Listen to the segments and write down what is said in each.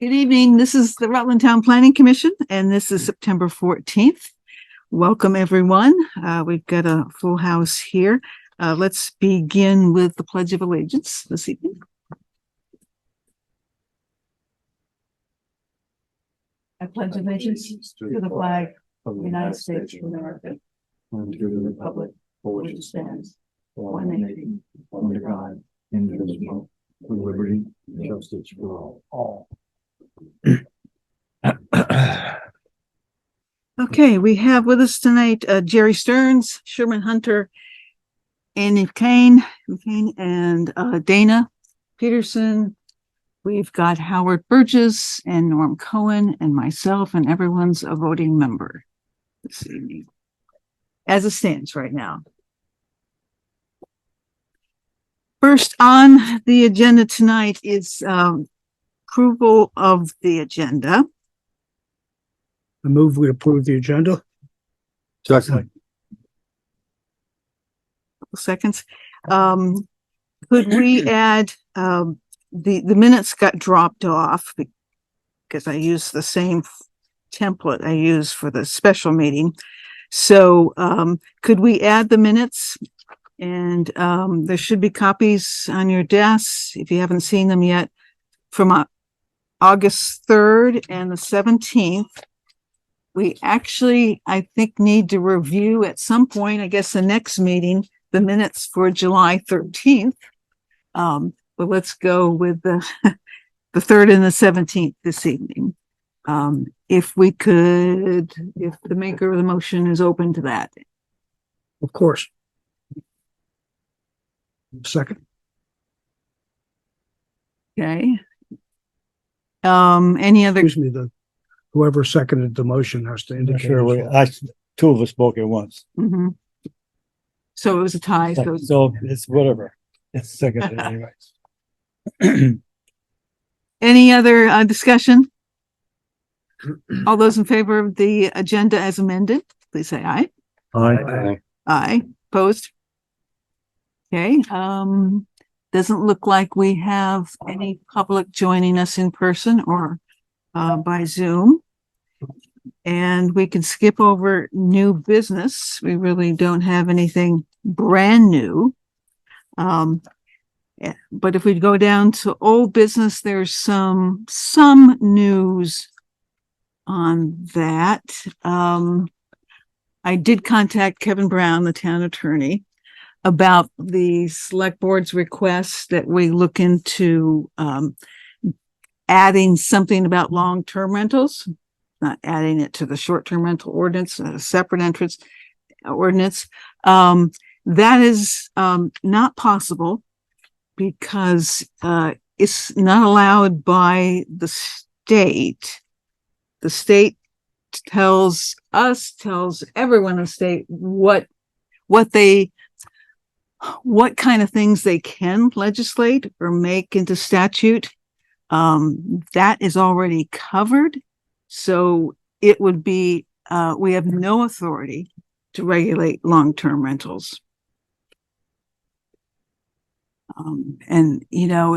Good evening. This is the Rutland Town Planning Commission, and this is September 14th. Welcome, everyone. We've got a full house here. Let's begin with the Pledge of Allegiance this evening. I pledge allegiance to the flag of the United States of America and to the republic for which it stands, one nation, under God, indivisible, with liberty and justice for all. Okay, we have with us tonight Jerry Stearns, Sherman Hunter, Annie Kane, and Dana Peterson. We've got Howard Burgess and Norm Cohen and myself, and everyone's a voting member this evening, as it stands right now. First on the agenda tonight is approval of the agenda. I move we approve the agenda. Second. Seconds. Could we add the minutes got dropped off because I used the same template I used for the special meeting. So could we add the minutes? And there should be copies on your desks if you haven't seen them yet from August 3rd and the 17th. We actually, I think, need to review at some point, I guess the next meeting, the minutes for July 13th. But let's go with the 3rd and the 17th this evening. If we could, if the maker of the motion is open to that. Of course. Second. Okay. Any other? Excuse me, whoever seconded the motion has to indicate. Sure, two of us spoke at once. Mm-hmm. So it was a tie. So it's whatever. It's second anyways. Any other discussion? All those in favor of the agenda as amended, please say aye. Aye. Aye. Opposed? Okay. Doesn't look like we have any public joining us in person or by Zoom. And we can skip over new business. We really don't have anything brand new. But if we go down to old business, there's some news on that. I did contact Kevin Brown, the town attorney, about the select board's request that we look into adding something about long-term rentals, not adding it to the short-term rental ordinance, a separate ordinance. That is not possible because it's not allowed by the state. The state tells everyone in the state what kind of things they can legislate or make into statute. That is already covered. So it would be, we have no authority to regulate long-term rentals. And you know,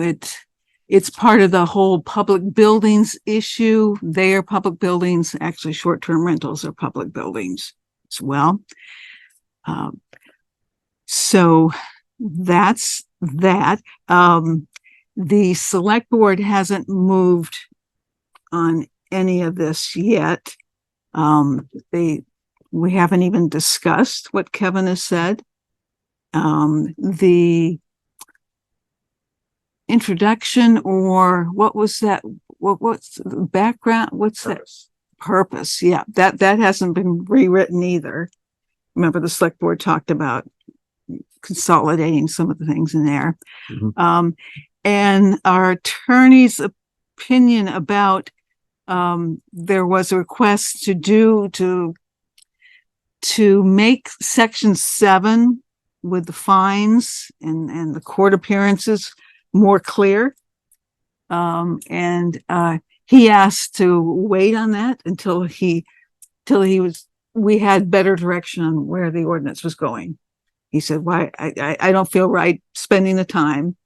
it's part of the whole public buildings issue. They are public buildings. Actually, short-term rentals are public buildings as well. So that's that. The select board hasn't moved on any of this yet. We haven't even discussed what Kevin has said. The introduction, or what was that? What's the background? What's that? Purpose. Yeah, that hasn't been rewritten either. Remember, the select board talked about consolidating some of the things in there. Mm-hmm. And our attorney's opinion about there was a request to make section 7 with the fines and the court appearances more clear. And he asked to wait on that until we had better direction on where the ordinance was going. He said, why, I don't feel right spending the time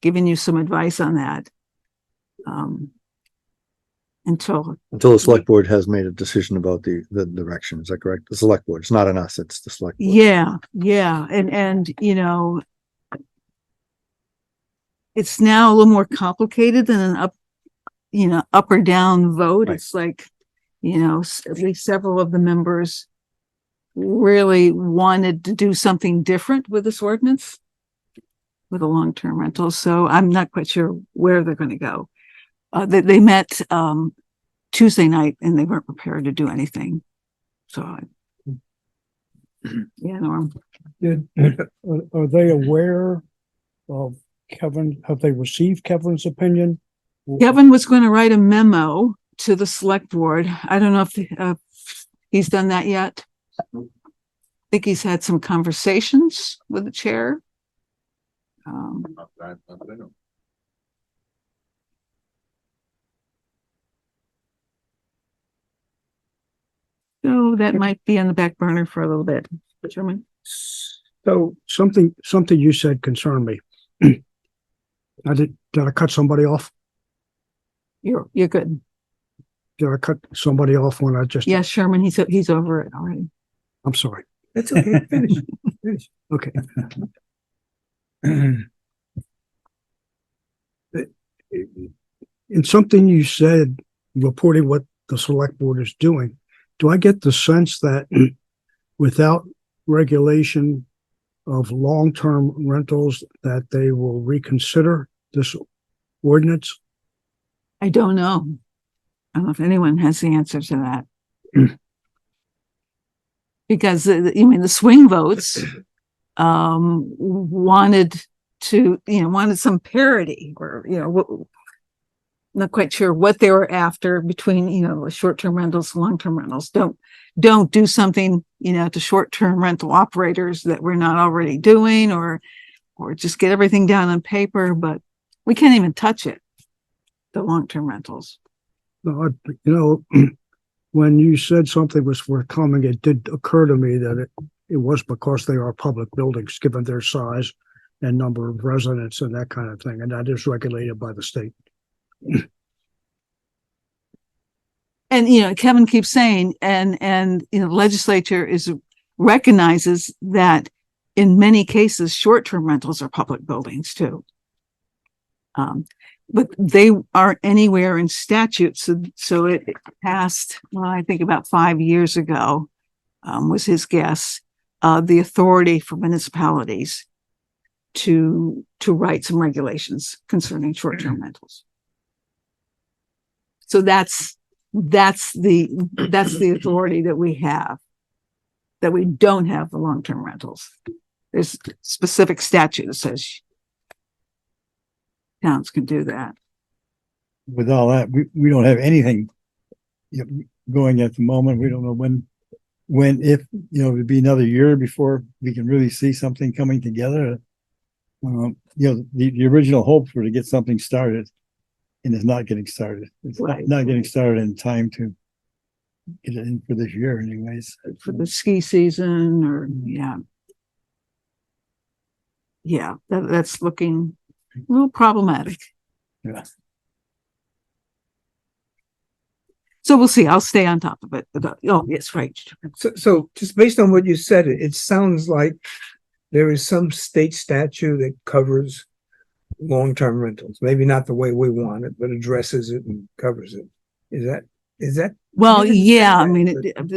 giving you some advice on that. until, Until the select board has made a decision about the direction. Is that correct? The select board. It's not on us. It's the select board. yeah. And, you know, it's now a little more complicated than an up or down vote. Right. It's like, you know, at least several of the members really wanted to do something different with this ordinance with a long-term rental. So I'm not quite sure where they're going to go. They met, Tuesday night and they weren't prepared to do anything. So, yeah, Norm. Are they aware of Kevin? Have they received Kevin's opinion? Kevin was going to write a memo to the select board. I don't know if he's done that yet. I think he's had some conversations with the chair. So that might be on the back burner for a little bit. Chairman? So something you said concerned me. Did I cut somebody off? You're good. Did I cut somebody off when I just? Yes, Sherman, he's over it already. I'm sorry. That's okay. Finish. Finish. Okay. In something you said, reporting what the select board is doing, do I get the sense that without regulation of long-term rentals, that they will reconsider this ordinance? I don't know. I don't know if anyone has the answer to that. Because, the swing votes, wanted some parity or, not quite sure what they were after between, short-term rentals, long-term rentals. Don't do something, to short-term rental operators that we're not already doing or just get everything down on paper, but we can't even touch it, the long-term rentals. No, when you said something was forthcoming, it did occur to me that it was because they are public buildings, given their size and number of residents and that kind of thing, and that is regulated by the state. And, Kevin keeps saying, and legislature recognizes that in many cases, short-term rentals are public buildings too. But they aren't anywhere in statute. So it passed, I think about 5 years ago, was his guess, the authority for municipalities to write some regulations concerning short-term rentals. So that's the authority that we have, that we don't have the long-term rentals. There's specific statute that says towns can do that. With all that, we don't have anything going at the moment. We don't know if, it'd be another year before we can really see something coming together. The original hopes were to get something started, and it's not getting started. It's Right. not getting started in time to get it in for this year anyways. For the ski season or, that's looking a little problematic. Yeah. So we'll see. I'll stay on top of it. Oh, yes, right. So just based on what you said, it sounds like there is some state statute that covers long-term rentals. Maybe not the way we want it, but addresses it and covers it. Is that? Well, You didn't say yeah, I that, mean, but-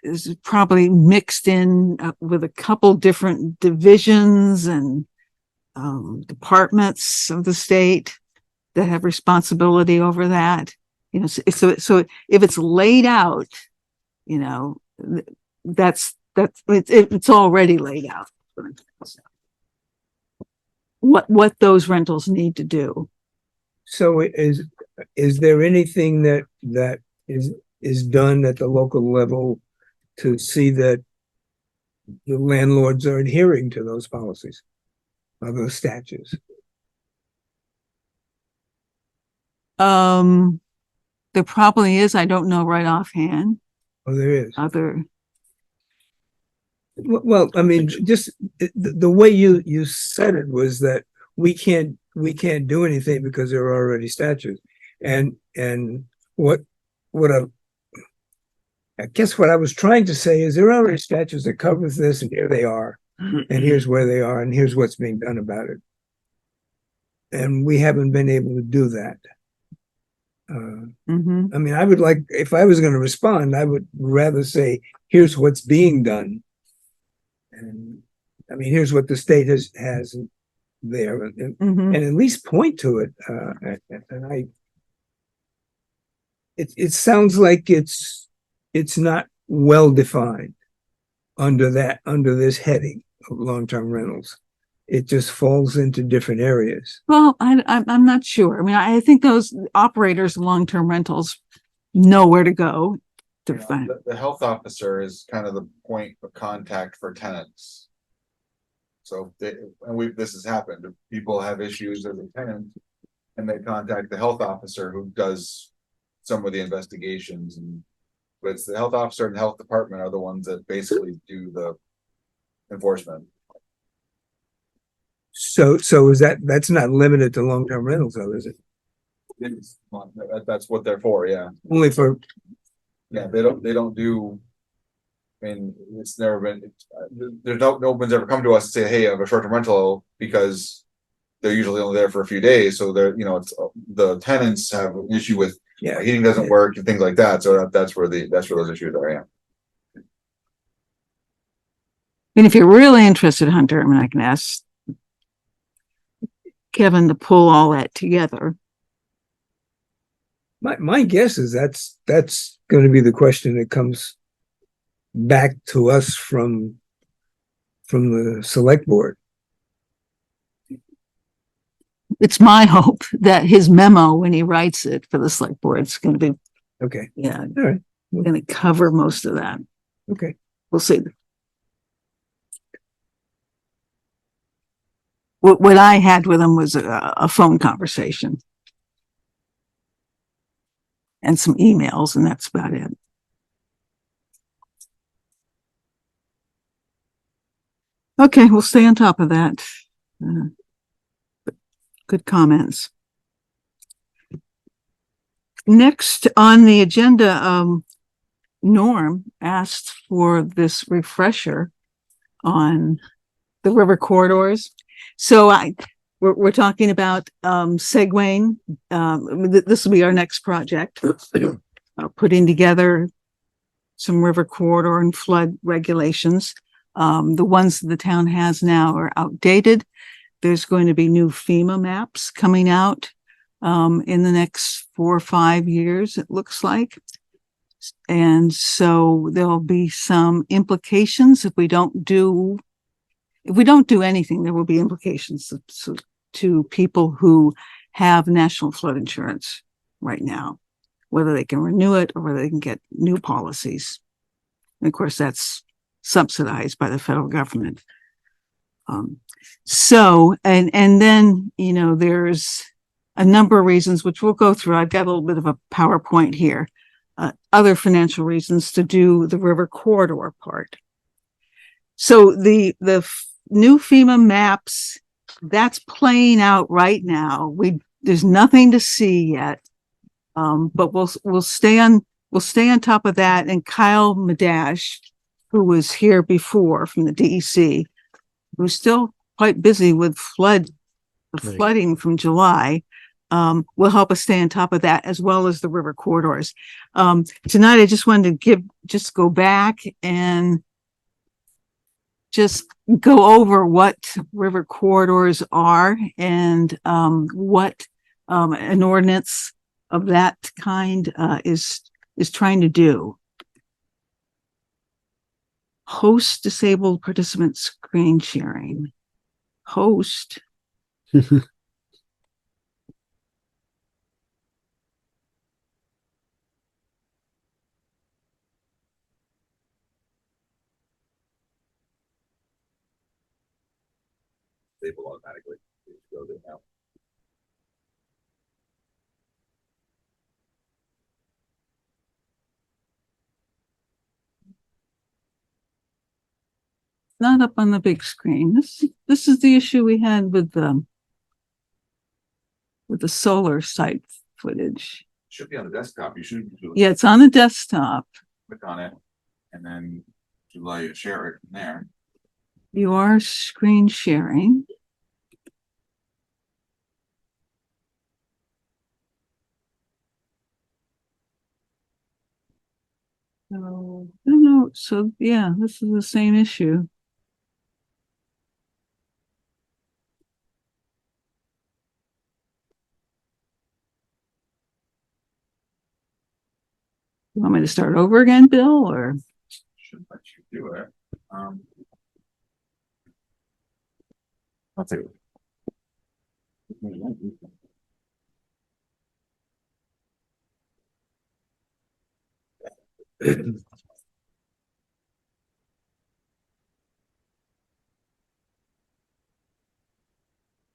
it's probably mixed in with a couple different divisions and departments of the state that have responsibility over that. So if it's laid out, it's already laid out. What those rentals need to do. So is there anything that is done at the local level to see that the landlords are adhering to those policies or those statutes? There probably is. I don't know right offhand. Oh, there is. Well, I mean, just the way you said it was that we can't do anything because there are already statutes. And what I guess what I was trying to say is there are already statutes that covers this, and here they are, and here's where they are, and here's what's being done about it. And we haven't been able to do that. Mhm. I mean, I would like, if I was going to respond, I would rather say, here's what's being done. And I mean, here's what the state has there, and Mhm. at least point to it. And it sounds like it's not well defined under this heading of long-term rentals. It just falls into different areas. Well, I'm not sure. I mean, I think those operators of long-term rentals know where to go to find. The health officer is kind of the point of contact for tenants. So this has happened, if people have issues as a tenant and they contact the health officer who does some of the investigations, and but it's the health officer and the health department are the ones that basically do the enforcement. So is that's not limited to long-term rentals, though, is it? That's what they're for, yeah. Only for, Yeah, they don't do. I mean, it's never been, there's no one's ever come to us and say, hey, I have a short-term rental, because they're usually only there for a few days. So they're, it's the tenants have an issue with heating doesn't work and things like that. So that's where those issues are. Yeah. And if you're really interested, Hunter, I mean, I can ask Kevin to pull all that together. my guess is that's going to be the question that comes back to us from the select board. It's my hope that his memo, when he writes it for the select board, it's going to be, Okay. yeah, All right. going to cover most of that. Okay. We'll see. What I had with him was a phone conversation and some emails, and that's about it. Okay, we'll stay on top of that. Good comments. Next on the agenda, Norm asked for this refresher on the river corridors. So we're talking about segueing. This will be our next project. Putting together some river corridor and flood regulations. The ones that the town has now are outdated. There's going to be new FEMA maps coming out in the next 4 or 5 years, it looks like. And so there'll be some implications if we don't do anything. There will be implications to people who have national flood insurance right now, whether they can renew it or whether they can get new policies. And of course, that's subsidized by the federal government. And then, there's a number of reasons, which we'll go through. I've got a little bit of a PowerPoint here. Other financial reasons to do the river corridor part. So the new FEMA maps, that's playing out right now. There's nothing to see yet. But we'll stay on top of that. And Kyle Madash, who was here before from the DEC, who's still quite busy with flooding from July, will help us stay on top of that, as well as the river corridors. Tonight, I just wanted to go back and just go over what river corridors are and what an ordinance of that kind is trying to do. Host disabled participant screen sharing. Host. Disable automatically. Go there now. Not up on the big screen. This is the issue we had with the solar site footage. Should be on the desktop. You should Yeah, it's on the desktop. click on it and then you allow you to share it from there. You are screen sharing. So, I don't know. So, yeah, this is the same issue. You want me to start over again, Bill, or? Should let you do it. I'll take it.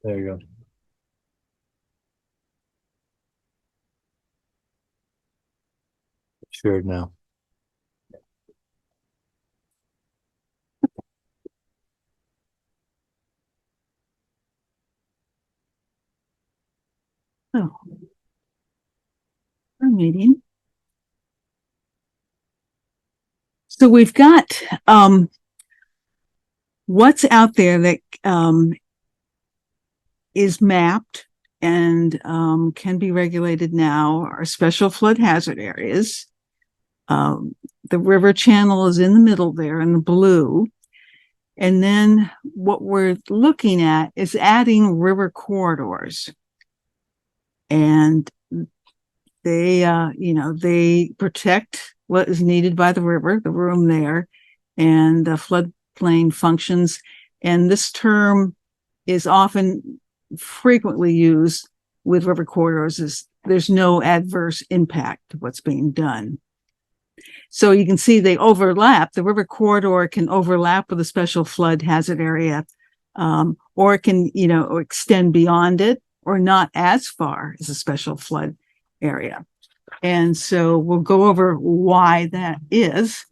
There you go. Shared now. Oh. Our meeting. So we've got, what's out there that, is mapped and, can be regulated now are special flood hazard areas. The river channel is in the middle there in the blue. And then what we're looking at is adding river corridors. And they, they protect what is needed by the river, the room there, and the floodplain functions. And this term is often frequently used with river corridors is there's no adverse impact to what's being done. So you can see they overlap. The river corridor can overlap with a special flood hazard area, or it can, extend beyond it or not as far as a special flood area. And so we'll go over why that is.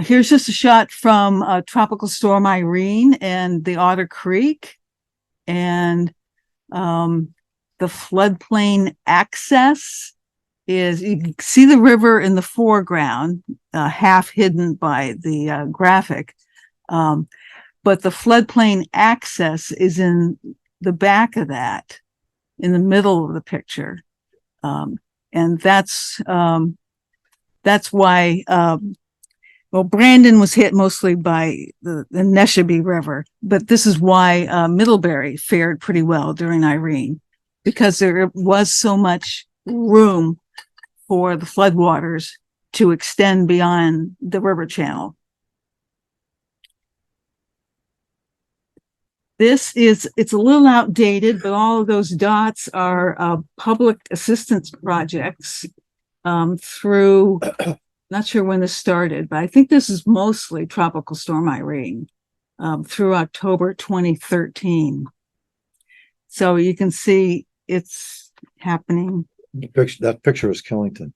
Here's just a shot from Tropical Storm Irene and the Otter Creek. And the floodplain access is, you can see the river in the foreground, half hidden by the graphic. But the floodplain access is in the back of that, in the middle of the picture. And that's why, Brandon was hit mostly by the Neshabie River, but this is why Middlebury fared pretty well during Irene, because there was so much room for the floodwaters to extend beyond the river channel. It's a little outdated, but all of those dots are public assistance projects through, not sure when this started, but I think this is mostly Tropical Storm Irene through October 2013. So you can see it's happening. That picture is Killington.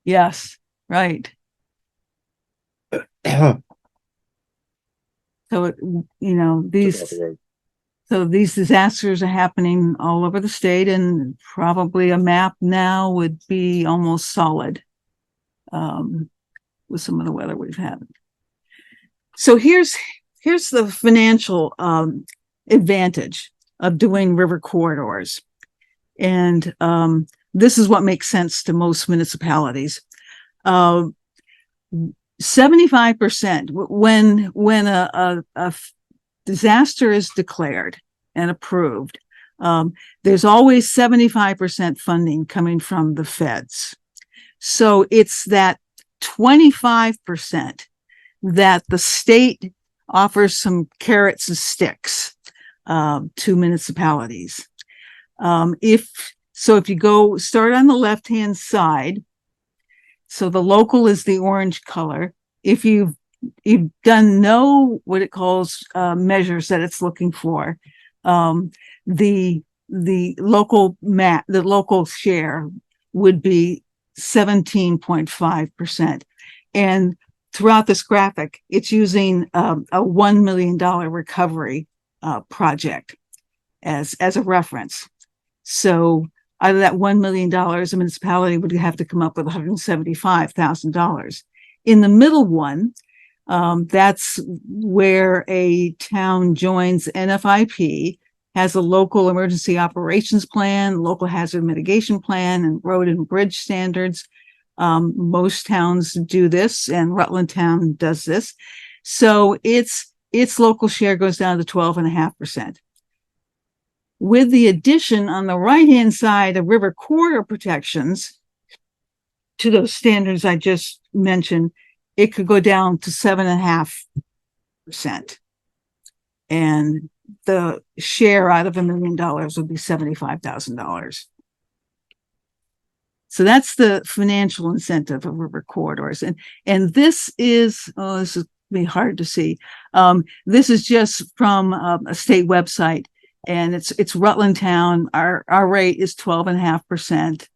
Yes, right. So, these disasters are happening all over the state, and probably a map now would be almost solid with some of the weather we've had. So here's the financial advantage of doing river corridors. And this is what makes sense to most municipalities. 75% when a disaster is declared and approved, there's always 75% funding coming from the feds. So it's that 25% that the state offers some carrots and sticks to municipalities. If you go start on the left-hand side, so the local is the orange color. If you've done no, what it calls measures that it's looking for, the local share would be 17.5%. And throughout this graphic, it's using a $1 million recovery project as a reference. So out of that $1 million, a municipality would have to come up with $175,000. In the middle one, that's where a town joins NFIP, has a local emergency operations plan, local hazard mitigation plan, and road and bridge standards. Most towns do this, and Rutland Town does this. So its local share goes down to 12.5%. With the addition on the right-hand side of river corridor protections to those standards I just mentioned, it could go down to 7.5%. And the share out of $1 million would be $75,000. So that's the financial incentive of river corridors. And this is, this is be hard to see. This is just from a state website, and it's Rutland Town. Our rate is 12.5%.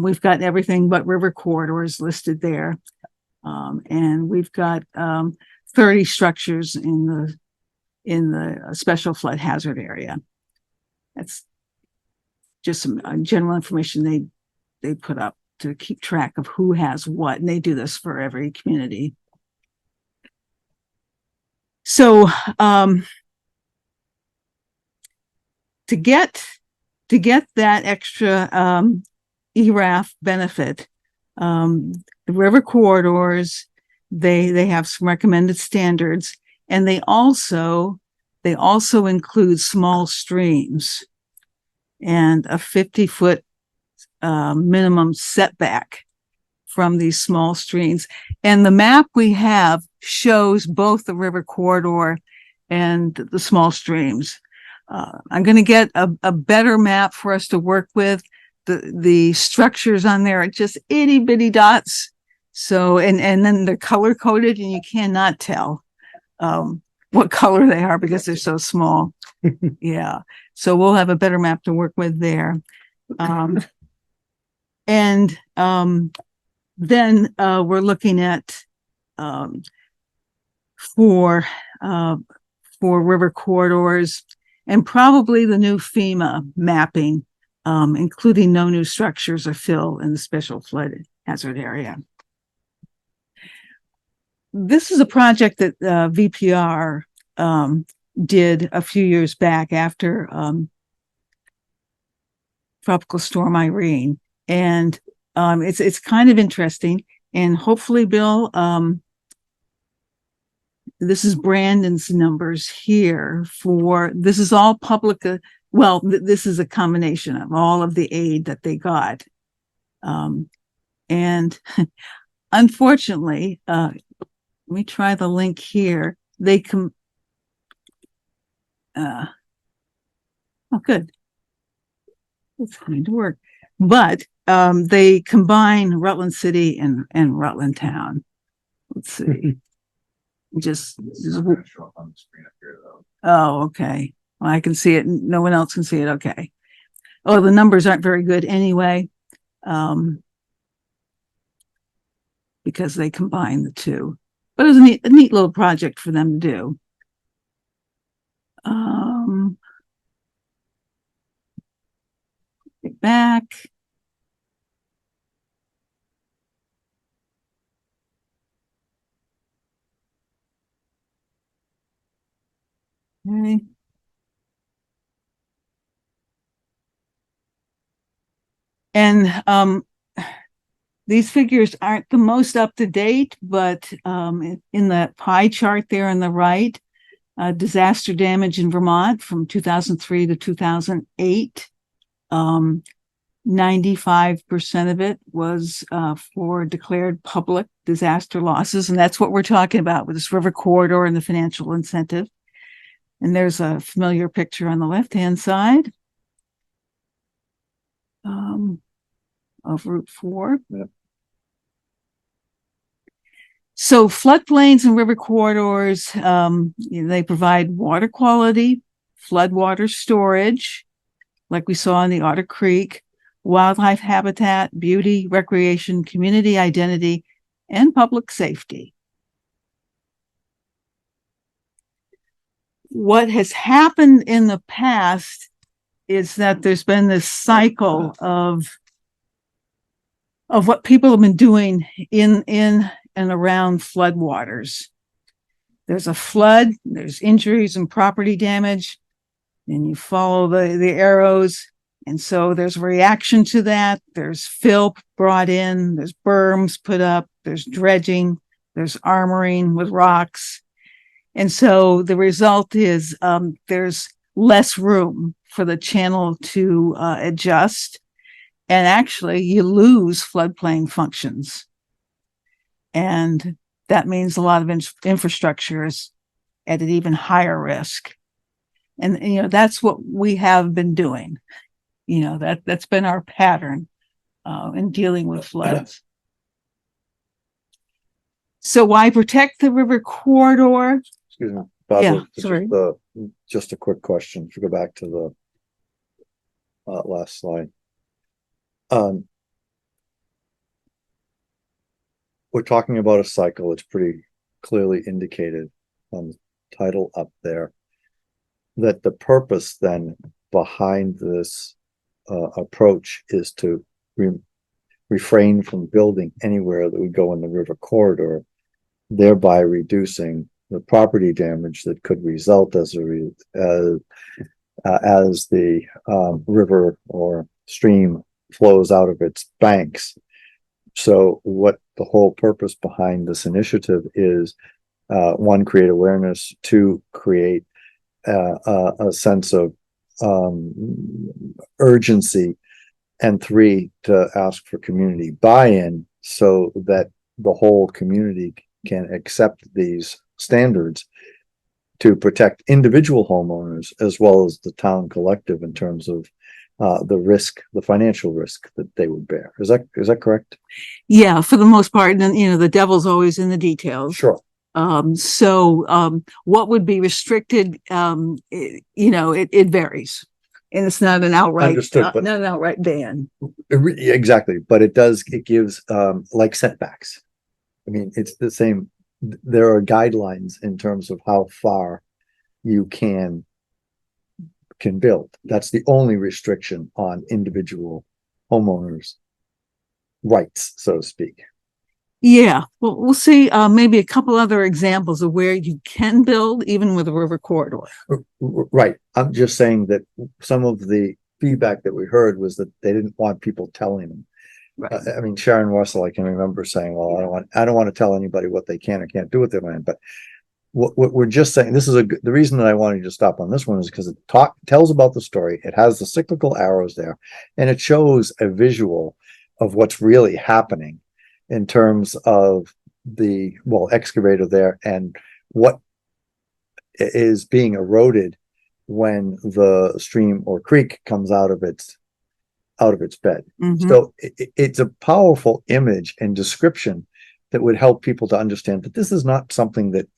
We've got everything but river corridors listed there. And we've got 30 structures in the special flood hazard area. That's just some general information they put up to keep track of who has what, and they do this for every community. So to get that extra ERAF benefit, the river corridors, they have some recommended standards, and they also include small streams and a 50-foot minimum setback from these small streams. And the map we have shows both the river corridor and the small streams. I'm going to get a better map for us to work with. The structures on there are just itty bitty dots. So, and then they're color coded, and you cannot tell what color they are because they're so small. Yeah. So we'll have a better map to work with there. And then we're looking at for river corridors, and probably the new FEMA mapping, including no new structures or fill in the special flood hazard area. This is a project that VPR did a few years back after Tropical Storm Irene. And it's kind of interesting. And hopefully, Bill, this is Brandon's numbers here for, this is all public. Well, this is a combination of all of the aid that they got. And unfortunately, let me try the link here. They oh, good. It's going to work. But they combine Rutland City and Rutland Town. Let's see. Just It's not gonna show up on the screen up here, though. oh, okay. Well, I can see it. No one else can see it. Okay. Oh, the numbers aren't very good anyway, because they combine the two. But it was a neat little project for them to do. Get back. Okay. And these figures aren't the most up to date, but in the pie chart there on the right, disaster damage in Vermont from 2003 to 2008, 95% of it was for declared public disaster losses. And that's what we're talking about with this river corridor and the financial incentive. And there's a familiar picture on the left-hand side of Route 4. Yep. So floodplains and river corridors, they provide water quality, floodwater storage, like we saw in the Otter Creek, wildlife habitat, beauty, recreation, community identity, and public safety. What has happened in the past is that there's been this cycle of what people have been doing in and around floodwaters. There's a flood, there's injuries and property damage, and you follow the arrows. And so there's a reaction to that. There's fill brought in, there's berms put up, there's dredging, there's armoring with rocks. And so the result is there's less room for the channel to adjust. And actually you lose floodplain functions. And that means a lot of infrastructure is at an even higher risk. And, you know, that's what we have been doing. You know, that's been our pattern in dealing with floods. So why protect the river corridor? Excuse me. Yeah, Barbara, sorry. Just a quick question. If you go back to the last slide. We're talking about a cycle. It's pretty clearly indicated on the title up there that the purpose then behind this approach is to refrain from building anywhere that would go in the river corridor, thereby reducing the property damage that could result as the river or stream flows out of its banks. So what the whole purpose behind this initiative is, one, create awareness, two, create a sense of urgency, and three, to ask for community buy-in so that the whole community can accept these standards to protect individual homeowners as well as the town collective in terms of the risk, the financial risk that they would bear. Is that correct? Yeah, for the most part. And then, you know, the devil's always in the details. Sure. So what would be restricted, it varies. And it's not an outright, Understood, but- not an outright ban. Exactly, but it gives like setbacks. I mean, it's the same. There are guidelines in terms of how far you can build. That's the only restriction on individual homeowners' rights, so to speak. Yeah, well, we'll see, maybe a couple other examples of where you can build even with a river corridor. Right. I'm just saying that some of the feedback that we heard was that they didn't want people telling them. Right. I mean, Sharon Russell, I can remember saying, well, I don't want to tell anybody what they can or can't do with their land, but what we're just saying, this is the reason that I wanted you to stop on this one is because it tells about the story. It has the cyclical arrows there, and it shows a visual of what's really happening in terms of the excavator there and what is being eroded when the stream or creek comes out of its bed. Mhm. So it's a powerful image and description that would help people to understand that this is not something that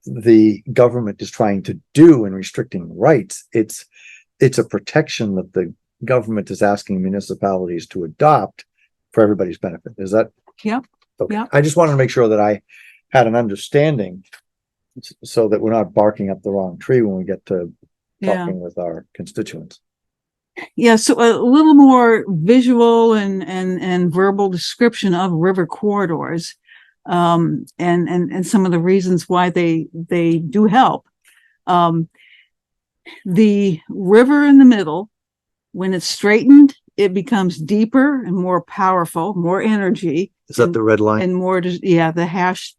the government is trying to do in restricting rights. It's a protection that the government is asking municipalities to adopt for everybody's benefit. Is that? Yep. Okay. Yep. I just wanted to make sure that I had an understanding so that we're not barking up the wrong tree when we get to Yeah. talking with our constituents. Yeah, so a little more visual and verbal description of river corridors, and some of the reasons why they do help. The river in the middle, when it's straightened, it becomes deeper and more powerful, more energy. Is that the red line? And more, the hash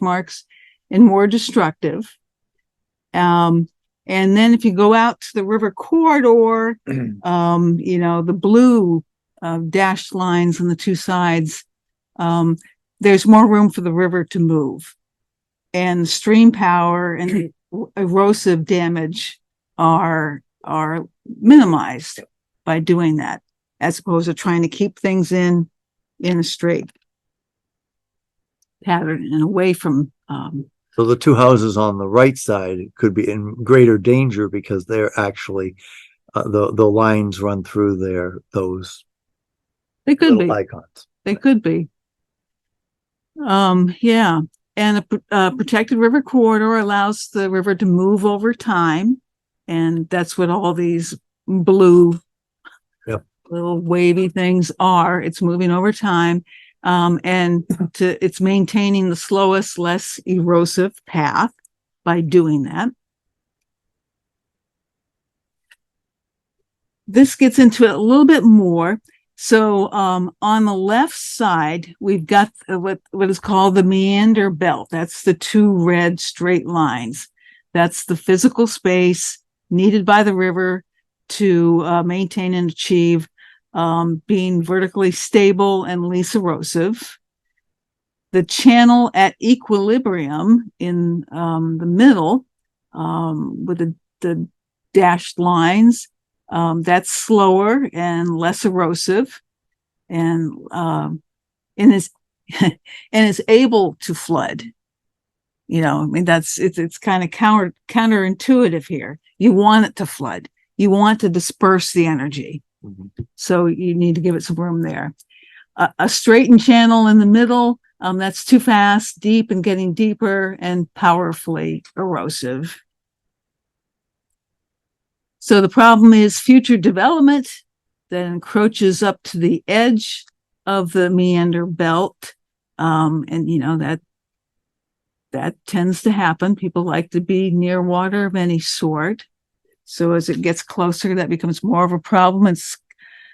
marks, and more destructive. And then if you go out to the river corridor, the blue dashed lines on the two sides, there's more room for the river to move. And stream power and erosive damage are minimized by doing that, as opposed to trying to keep things in a straight pattern and away from So the two houses on the right side could be in greater danger because they're actually, the lines run through those they could be. little icons. They could be. Yeah. And a protected river corridor allows the river to move over time And that's what all these blue Yep. little wavy things are. It's moving over time. And it's maintaining the slowest, less erosive path by doing that. This gets into it a little bit more. So on the left side, we've got what is called the meander belt. That's the two red straight lines. That's the physical space needed by the river to maintain and achieve being vertically stable and least erosive. The channel at equilibrium in the middle with the dashed lines, that's slower and less erosive, and is and is able to flood. You know, I mean, it's kind of counterintuitive here. You want it to flood. You want to disperse the energy. So you need to give it some room there. A straightened channel in the middle, that's too fast, deep and getting deeper and powerfully erosive. So the problem is future development that encroaches up to the edge of the meander belt. And you know, that tends to happen. People like to be near water of any sort. So as it gets closer, that becomes more of a problem.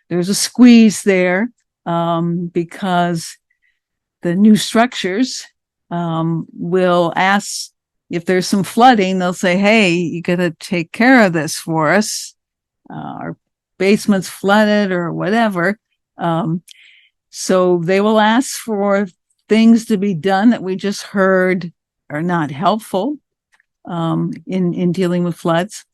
There's a squeeze there, because the new structures will ask if there's some flooding. They'll say, hey, you got to take care of this for us. Our basement's flooded or whatever. So they will ask for things to be done that we just heard are not helpful in dealing with floods.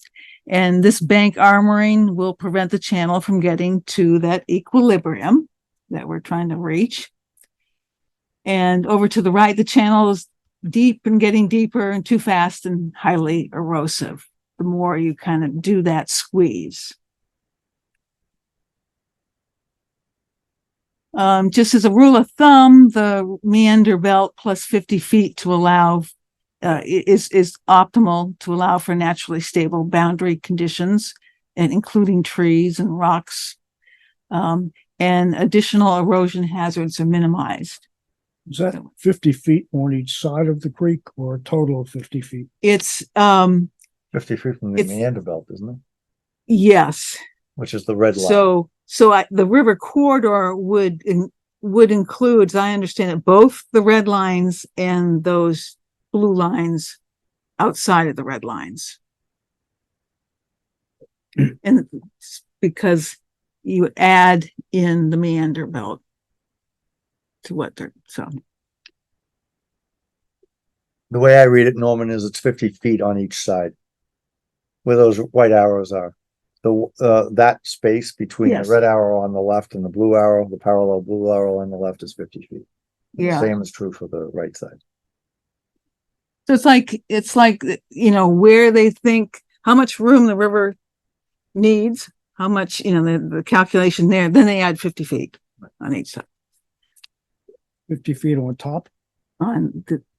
And this bank armoring will prevent the channel from getting to that equilibrium that we're trying to reach. And over to the right, the channel is deep and getting deeper and too fast and highly erosive. The more you kind of do that squeeze. Just as a rule of thumb, the meander belt plus 50 feet to allow is optimal to allow for naturally stable boundary conditions, and including trees and rocks, and additional erosion hazards are minimized. Is that 50 feet on each side of the creek or a total of 50 feet? It's 50 feet from the It's- meander belt, isn't it? yes. Which is the red line. So the river corridor would include, as I understand it, both the red lines and those blue lines outside of the red lines. And because you add in the meander belt to what they're, so. The way I read it, Norman, is it's 50 feet on each side. Where those white arrows are. That space between Yes. the red arrow on the left and the blue arrow, the parallel blue arrow on the left is 50 feet. The Yeah. same is true for the right side. So it's like, you know, where they think, how much room the river needs, how much, you know, the calculation there, then they add 50 feet on each side, 50 feet on top?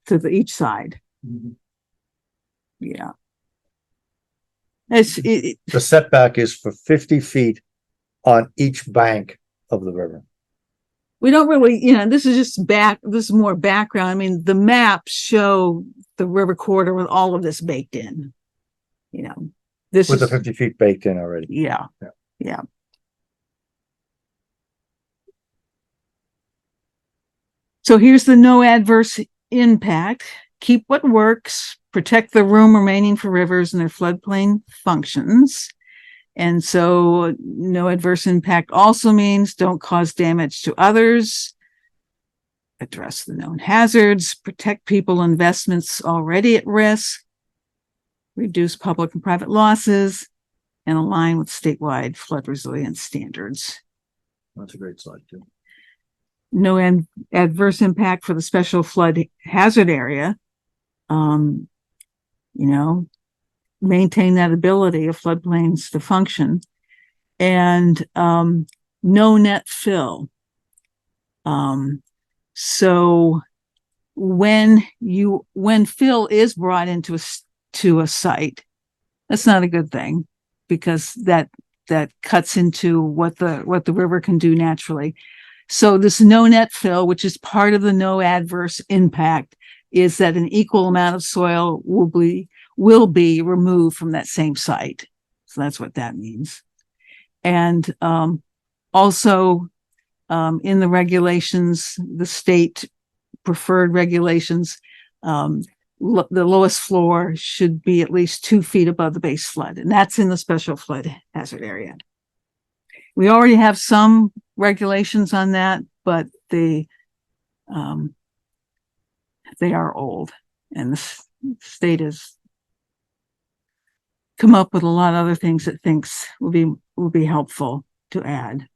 to each side. Yeah. It, The setback is for 50 feet on each bank of the river. we don't really, you know, this is more background. I mean, the maps show the river corridor with all of this baked in, you know, this With the is, 50 feet baked in already. yeah. Yeah. Yeah. So here's the no adverse impact. Keep what works, protect the room remaining for rivers and their floodplain functions. And so no adverse impact also means don't cause damage to others, address the known hazards, protect people and investments already at risk, reduce public and private losses, and align with statewide flood resilience standards. That's a great slide too. No adverse impact for the special flood hazard area. You know, maintain that ability of floodplains to function, and no net fill. So when fill is brought into a site, That's not a good thing because that cuts into what the river can do naturally. So this no net fill, which is part of the no adverse impact, is that an equal amount of soil will be removed from that same site. So that's what that means. And also in the regulations, the state preferred regulations, the lowest floor should be at least 2 feet above the base flood, and that's in the special flood hazard area. We already have some regulations on that, but they are old, and the state has come up with a lot of other things it thinks will be helpful to add.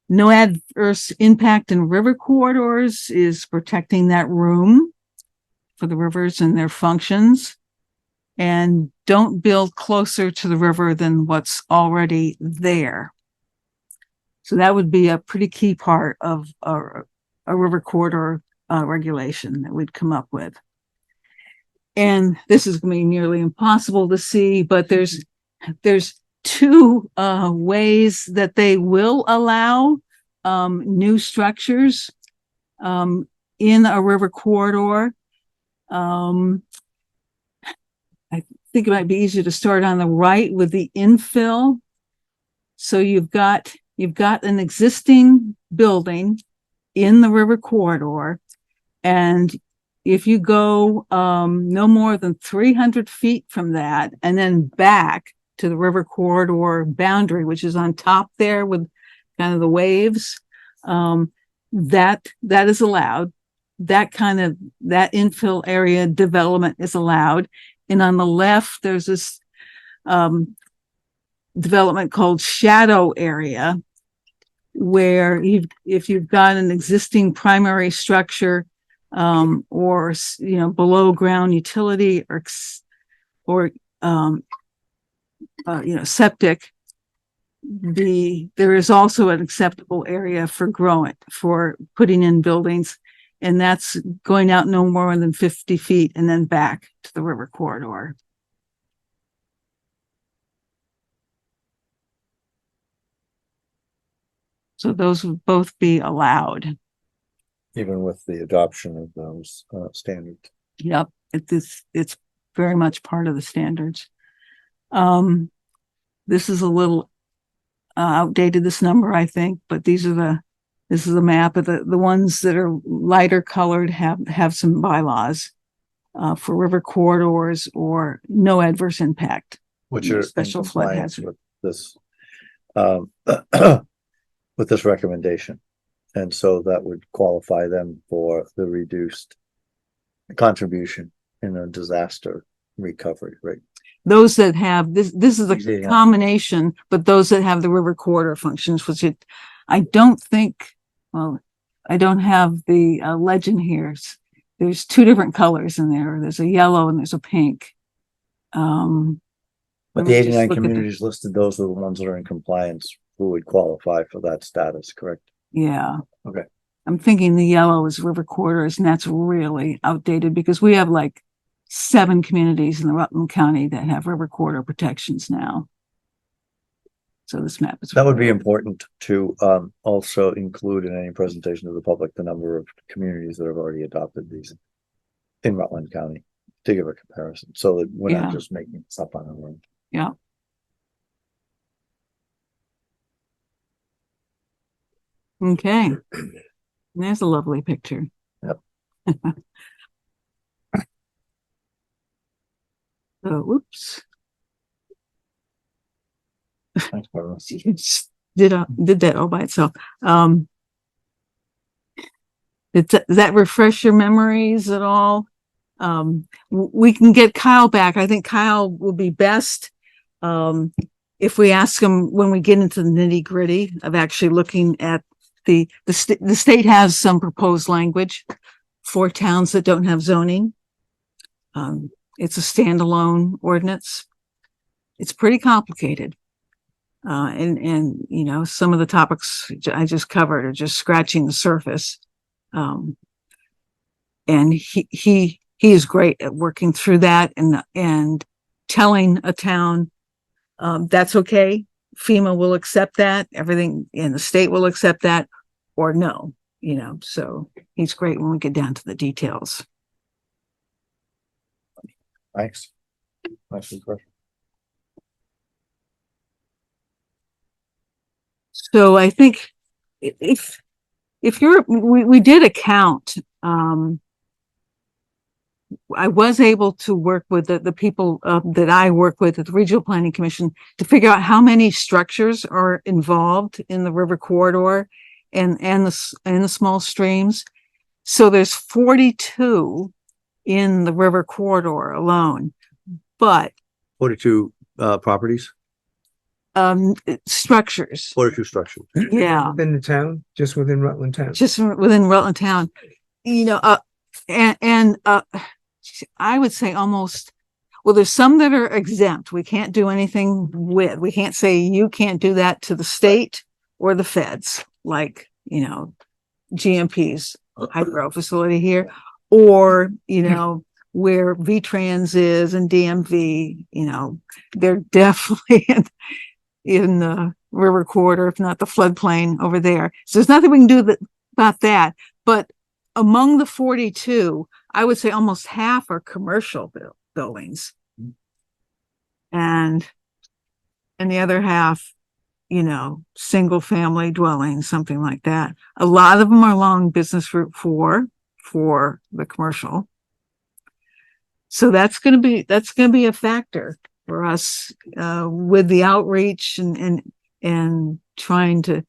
No adverse impact in river corridors is protecting that room for the rivers and their functions. And don't build closer to the river than what's already there. So that would be a pretty key part of a river corridor regulation that we'd come up with. And this is going to be nearly impossible to see, but there's 2 ways that they will allow new structures in a river corridor. I think it might be easier to start on the right with the infill. So you've got an existing building in the river corridor, and if you go no more than 300 feet from that and then back to the river corridor boundary, which is on top there with kind of the waves, that is allowed. That infill area development is allowed. And on the left, there's this development called shadow area, where if you've got an existing primary structure or below ground utility or septic, there is also an acceptable area for putting in buildings, and that's going out no more than 50 feet and then back to the river corridor. So those would both be allowed. Even with the adoption of those standards. Yep, it's very much part of the standards. This is a little outdated, this number, I think, but this is a map of the ones that are lighter colored have some bylaws for river corridors or no adverse impact. Which are special in flood compliance hazard. with this with this recommendation. And so that would qualify them for the reduced contribution in a disaster recovery, right? Those that have this is a Yeah. combination, but those that have the river corridor functions, which I don't have the legend here. There's 2 different colors in there. There's a yellow and there's a pink. But the 89 communities listed, those are the ones that are in compliance who would qualify for that status, correct? Yeah. Okay. I'm thinking the yellow is river corridors, and that's really outdated because we have like 7 communities in the Rutland County that have river corridor protections now. So this map is. That would be important to also include in any presentation to the public, the number of communities that have already adopted these in Rutland County to give a comparison, so that we're not just making this up on our own. Yeah. Okay. There's a lovely picture. Yep. So, oops. Thanks, Barbara. Did that all by itself. Does that refresh your memories at all? We can get Kyle back. I think Kyle will be best if we ask him when we get into the nitty gritty of actually looking at the state has some proposed language for towns that don't have zoning. It's a standalone ordinance. It's pretty complicated. And some of the topics I just covered are just scratching the surface. And he is great at working through that and telling a town, that's okay. FEMA will accept that, everything in the state will accept that, or no, so he's great when we get down to the details. Thanks. That's a good question. So I think if we did a count, I was able to work with the people that I work with at the Regional Planning Commission to figure out how many structures are involved in the river corridor and the small streams. So there's 42 in the river corridor alone, but 42 properties, structures, 42 structures. yeah, Within the town, just within Rutland town. just within Rutland town, and I would say almost, well, there's some that are exempt. We can't do anything with, we can't say you can't do that to the state or the feds, like, GMP's hydro facility here, or, where VTrans is and DMV, they're definitely in the river corridor, if not the floodplain over there. So there's nothing we can do about that. But among the 42, I would say almost half are commercial buildings. And the other half, single family dwellings, something like that. A lot of them are along Business Route 4 for the commercial. So that's going to be a factor for us, with the outreach and trying to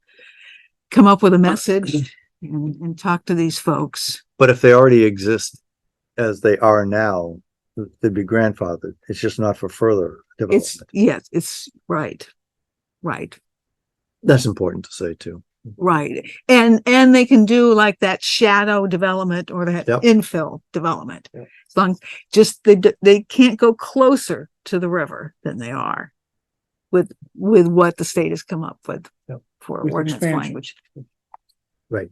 come up with a message and talk to these folks. But if they already exist as they are now, they'd be grandfathered. It's just not for further development. It's right. That's important to say too. Right. And they can do like that shadow development or that Yep. infill development. Yep. As long as just they can't go closer to the river than they are with what the state has come up with Yep. for With ordinance expansion. language. Right.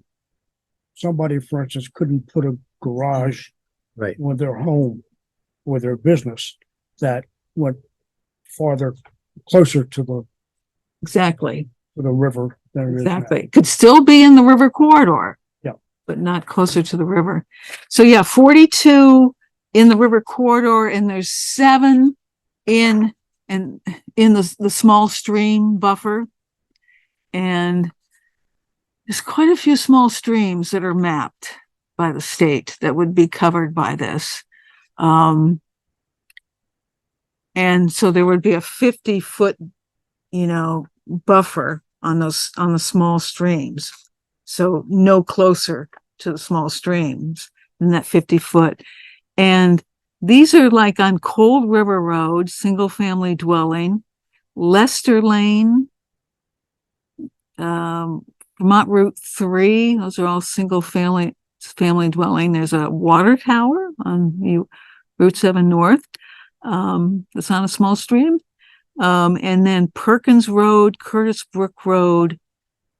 Somebody, for instance, couldn't put a garage Right. with their home, with their business that went farther, closer to the Exactly. river than it is now. Exactly. Could still be in the river corridor. Yeah. But not closer to the river. So yeah, 42 in the river corridor, and there's 7 in the small stream buffer. And there's quite a few small streams that are mapped by the state that would be covered by this. And so there would be a 50-foot, buffer on the small streams. So no closer to the small streams than that 50-foot. And these are like on Cold River Road, single family dwelling, Lester Lane, Vermont Route 3. Those are all single family dwelling. There's a water tower on Route 7 North. That's on a small stream. And then Perkins Road, Curtis Brook Road,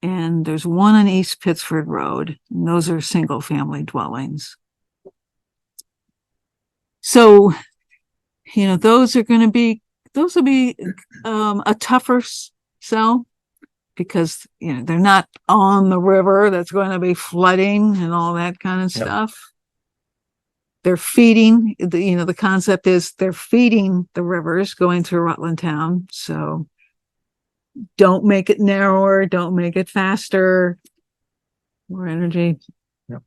and there's one on East Pittsford Road. And those are single family dwellings. So, those will be a tougher sell because, they're not on the river that's going to be flooding and all that kind of stuff. They're feeding, the concept is they're feeding the rivers going through Rutland town. So don't make it narrower, don't make it faster, more energy. The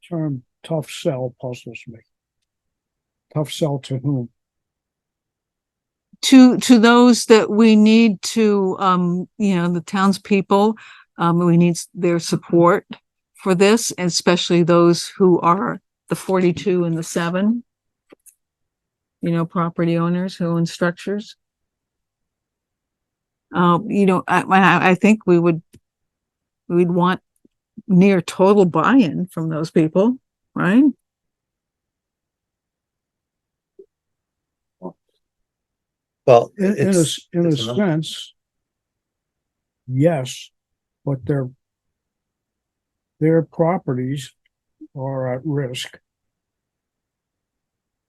term tough sell puzzles me. Tough sell to whom? To those that we need to, the townspeople, we need their support for this, especially those who are the 42 and the 7, property owners who own structures. I think we'd want near total buy-in from those people, right? Well, In a it's enough. sense, yes, but their properties are at risk.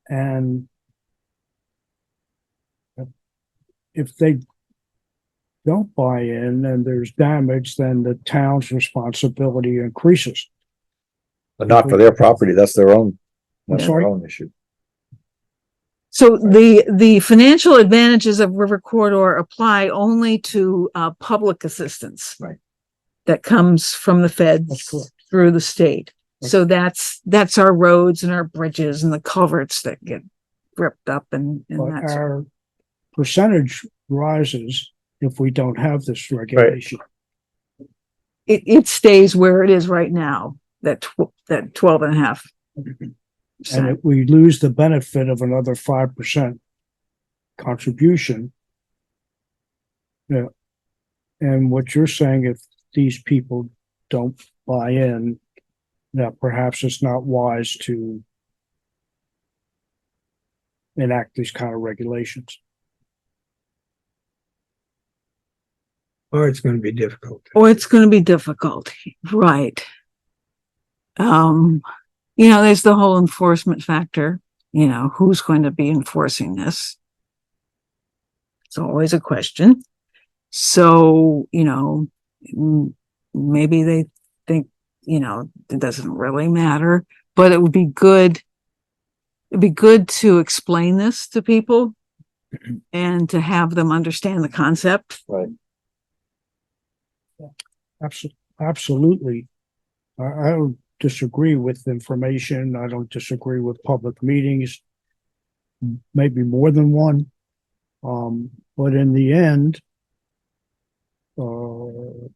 And if they don't buy in and there's damage, then the town's responsibility increases. But not for their property, that's their own, that's their sorry? own issue. So the financial advantages of River Corridor apply only to public assistance. Right. That comes from the That's feds correct. through the state. So that's our roads and our bridges and the culverts that get ripped up and But that sort. our percentage rises if we don't have this regulation. It stays where it is right now, that 12.5%. And if we lose the benefit of another 5% contribution. Yeah. And what you're saying, if these people don't buy in, that perhaps it's not wise to enact these kind of regulations. Or it's going to be difficult. Or it's going to be difficult, right? There's the whole enforcement factor. Who's going to be enforcing this? It's always a question. So, maybe they think, it doesn't really matter, but it would be good. It'd be good to explain this to people and to have them understand the concept. Right. Absolutely. I don't disagree with information. I don't disagree with public meetings. Maybe more than one. But in the end, do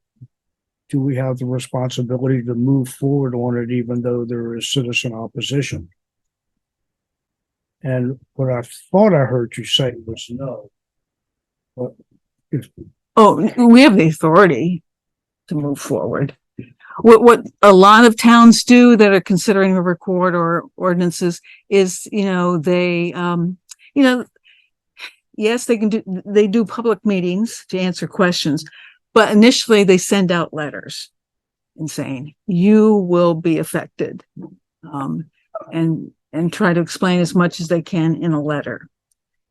we have the responsibility to move forward on it, even though there is citizen opposition? And what I thought I heard you say was no. But We have the authority to move forward. What a lot of towns do that are considering a record or ordinances is, yes, they do public meetings to answer questions, but initially they send out letters and saying, you will be affected, and try to explain as much as they can in a letter.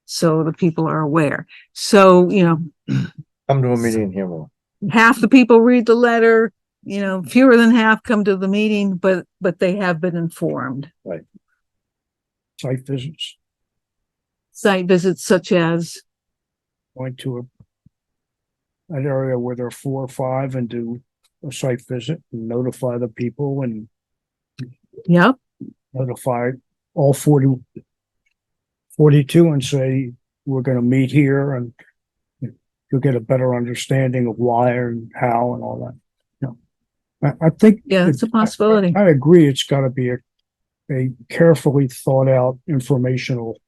So the people are aware. So, Come to a meeting and hear more. half the people read the letter, fewer than half come to the meeting, but they have been informed. site visits, Site visits such as, going to an area where there are 4 or 5 and do a site visit and notify the people and yep, notify all 42 and say, we're going to meet here, and you'll get a better understanding of why and how and all that. I think. yeah, it's a possibility. I agree. It's got to be a carefully thought out informational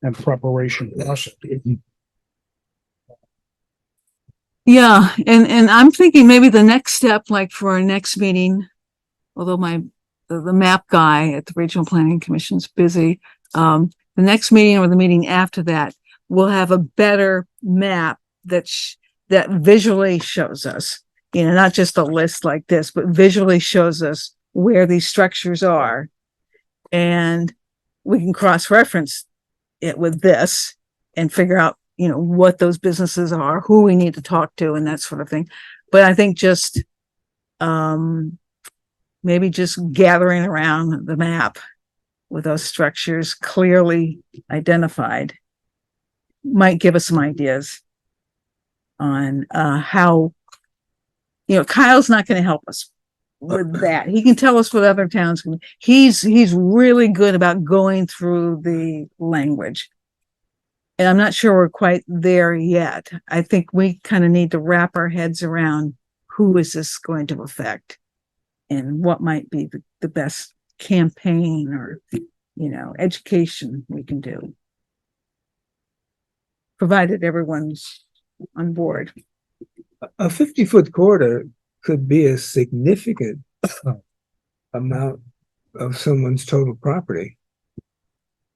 and preparation process. Yeah, and I'm thinking maybe the next step, like for our next meeting, although the map guy at the Regional Planning Commission's busy, the next meeting or the meeting after that, we'll have a better map that visually shows us, not just a list like this, but visually shows us where these structures are. And we can cross-reference it with this and figure out, what those businesses are, who we need to talk to and that sort of thing. But I think just, maybe just gathering around the map with those structures clearly identified might give us some ideas on, how, Kyle's not going to help us with that. He can tell us what other towns can. He's really good about going through the language. And I'm not sure we're quite there yet. I think we kind of need to wrap our heads around who is this going to affect and what might be the best campaign or, education we can do. Provided everyone's on board. A 50-foot corridor could be a significant amount of someone's total property.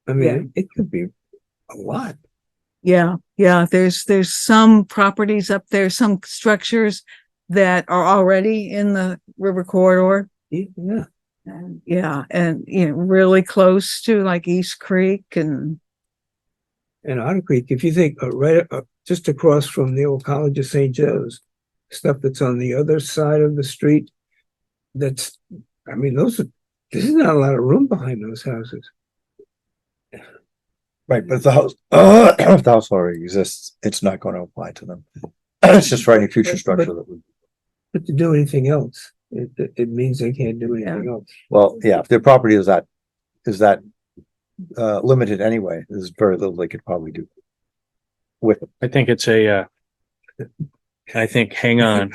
I mean, it could be a lot. Yeah. There's some properties up there, some structures that are already in the river corridor. Yeah. And really close to like East Creek and And Otter Creek, if you think right just across from the old College of St. Joe's, stuff that's on the other side of the street. That's, I mean, this is not a lot of room behind those houses. Right, but if the house, if the house already exists, it's not gonna apply to them. It's just for any future structure that would, But to do anything else, it means they can't do anything else. well, yeah, if their property is that limited anyway, there's very little they could probably do with it. I think it's I think hang on.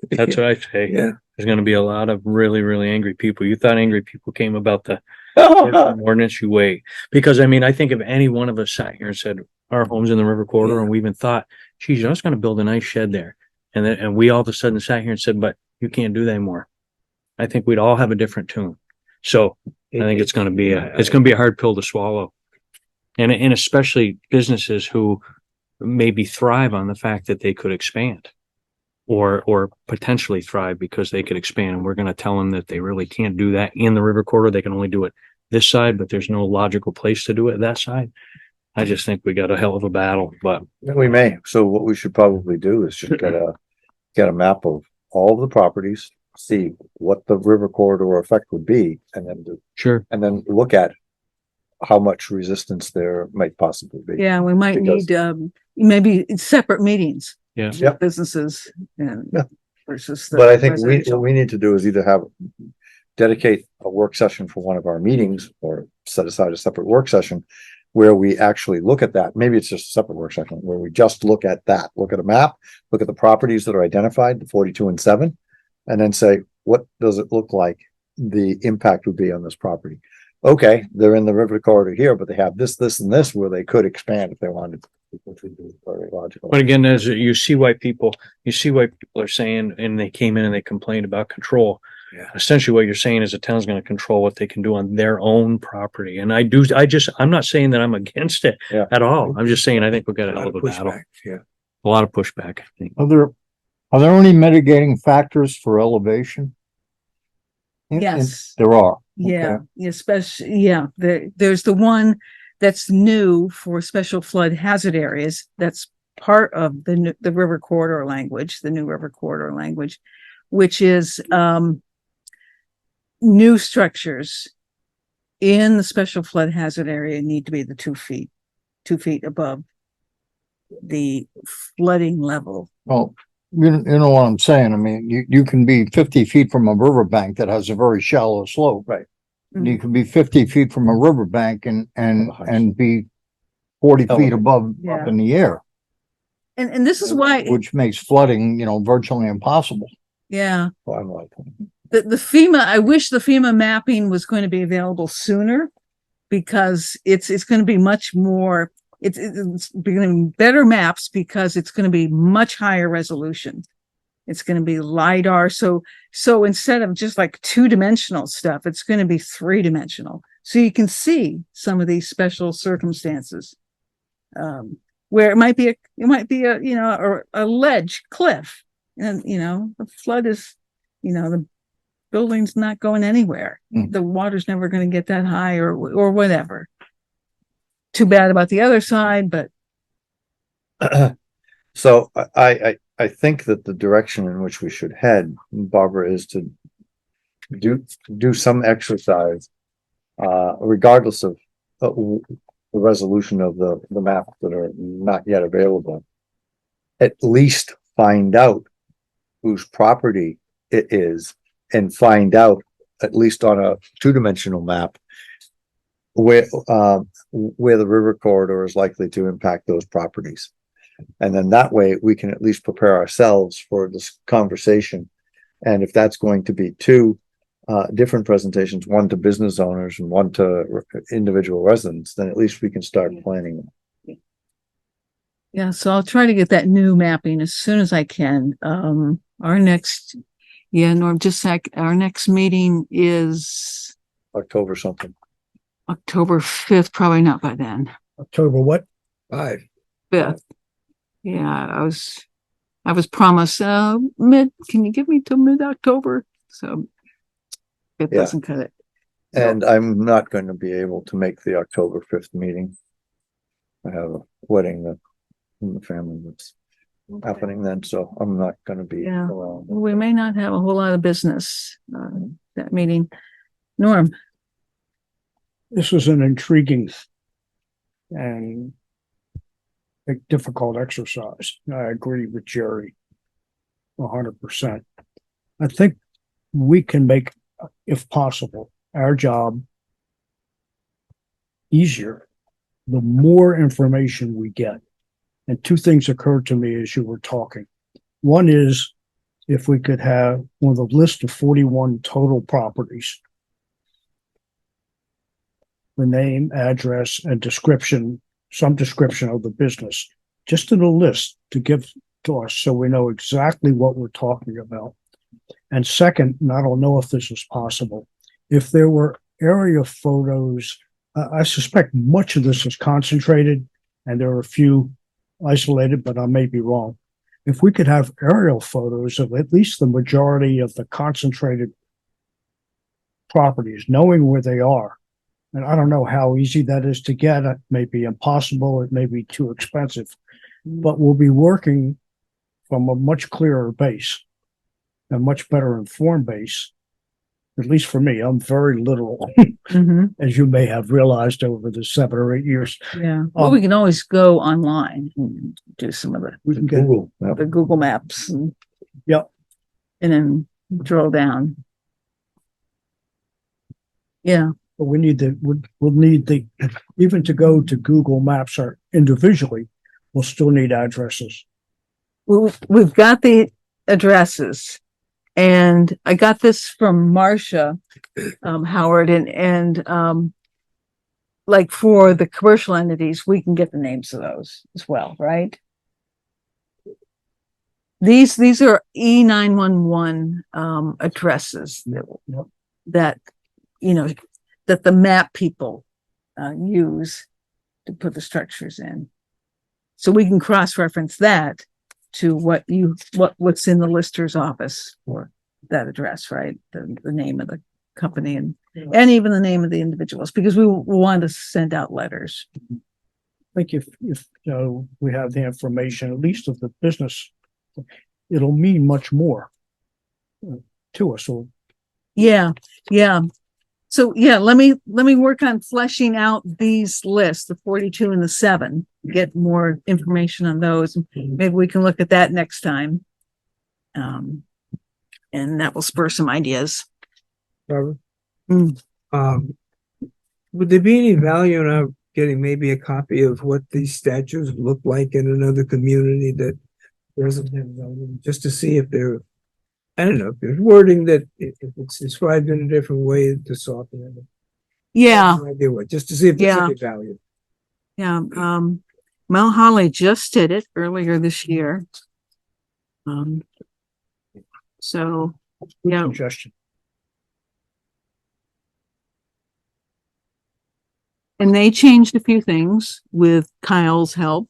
That's what I say. Yeah. There's gonna be a lot of really, really angry people. You thought angry people came about the ordinance, you wait. Because I mean, I think if any one of us sat here and said, our home's in the river corridor, and we even thought, geez, I was gonna build a nice shed there. And we all of a sudden sat here and said, but you can't do that anymore. I think we'd all have a different tune. So I think it's gonna be a hard pill to swallow. And especially businesses who maybe thrive on the fact that they could expand. Or potentially thrive because they could expand. And we're gonna tell them that they really can't do that in the river corridor. They can only do it this side, but there's no logical place to do it that side. I just think we got a hell of a battle, but We may, so what we should probably do is just get a map of all of the properties, see what the river corridor effect would be, and sure. then look at how much resistance there might possibly be. Yeah, we might Because- need, maybe separate meetings. Yeah. Yep. Businesses and Yeah. versus. the But I think residential. what we need to do is either dedicate a work session for one of our meetings or set aside a separate work session where we actually look at that. Maybe it's just a separate work session where we just look at that, look at a map, look at the properties that are identified, the 42 and 7, and then say, what does it look like the impact would be on this property? Okay, they're in the river corridor here, but they have this, and this where they could expand if they wanted, which would be very logical. But again, as you see why people are saying, and they came in and they complained about control. Yeah. Essentially what you're saying is the town's going to control what they can do on their own property. And I'm not saying that I'm against it Yeah. at all. I'm just saying, I think we've got a hell of a battle, Pushback, yeah. a lot of pushback. I think. Are there any mitigating factors for elevation? Yes. There are. Yeah, Okay. especially, there's the one that's new for special flood hazard areas. That's part of the river corridor language, the new river corridor language, which is, new structures in the special flood hazard area need to be the 2 feet above the flooding level. Well, you know what I'm saying? I mean, you can be 50 feet from a riverbank that has a very shallow slope. Right. You can be 50 feet from a riverbank and be 40 feet above Yeah. up in the air, And this is why, which makes flooding, virtually impossible. yeah. Well, I'm like, The FEMA, I wish the FEMA mapping was going to be available sooner because it's going to be much more, it's becoming better maps because it's going to be much higher resolution. It's going to be LiDAR. So instead of just like 2-dimensional stuff, it's going to be 3-dimensional. So you can see some of these special circumstances, where it might be a ledge cliff, and, the flood is, the building's not going anywhere. Mm. The water's never going to get that high or whatever. Too bad about the other side, but so I think that the direction in which we should head, Barbara, is to do some exercise, regardless of the resolution of the maps that are not yet available. At least find out whose property it is, and find out, at least on a 2-dimensional map, where the river corridor is likely to impact those properties. And then that way we can at least prepare ourselves for this conversation. And if that's going to be 2 different presentations, one to business owners and one to individual residents, then at least we can start planning. yeah, so I'll try to get that new mapping as soon as I can. Our next meeting is October something. October 5th, probably not by then. October what? 5. 5th. Yeah, I was promised, can you give me till mid-October? So it Yeah. doesn't cut it. And I'm not going to be able to make the October 5th meeting. I have a wedding that in the family that's happening then, so I'm not gonna be Yeah. around. We may not have a whole lot of business, that meeting. Norm, This is an intriguing and a difficult exercise. I agree with Jerry 100%. I think we can make, if possible, our job easier the more information we get. And two things occurred to me as you were talking. One is if we could have one of the list of 41 total properties, the name, address, and description, some description of the business, just in a list to give to us so we know exactly what we're talking about. And second, and I don't know if this is possible, if there were area photos, I suspect much of this is concentrated and there are a few isolated, but I may be wrong. If we could have aerial photos of at least the majority of the concentrated properties, knowing where they are, and I don't know how easy that is to get. It may be impossible. It may be too expensive, but we'll be working from a much clearer base, a much better informed base. At least for me, I'm very literal, as you may have realized over the 7 or 8 years. yeah. Well, we can always go online and do some of We can get, Google, the Google Maps and. Yep. And then drill down. Yeah, but we need we'll need the, even to go to Google Maps or individually, we'll still need addresses. we've got the addresses. And I got this from Marcia, Howard, and like for the commercial entities, we can get the names of those as well, right? These are E911 addresses that you know that the map people use to put the structures in. So we can cross-reference that to what's in the lister's office for that address, right? The name of the company and even the name of the individuals, because we want to send out letters. I think if we have the information, at least of the business, it'll mean much more to us. So Yeah. So yeah, let me work on fleshing out these lists, the 42 and the 7, get more information on those. Maybe we can look at that next time. And that will spur some ideas. Robert? Mm. Would there be any value in our getting maybe a copy of what these statues look like in another community that doesn't have zoning, just to see if they're, I don't know, if there's wording that if it's described in a different way to soften it. Yeah. No idea what, just to see if there's any value. Yeah. Mel Holly just did it earlier this year. So good yeah. suggestion. And they changed a few things with Kyle's help.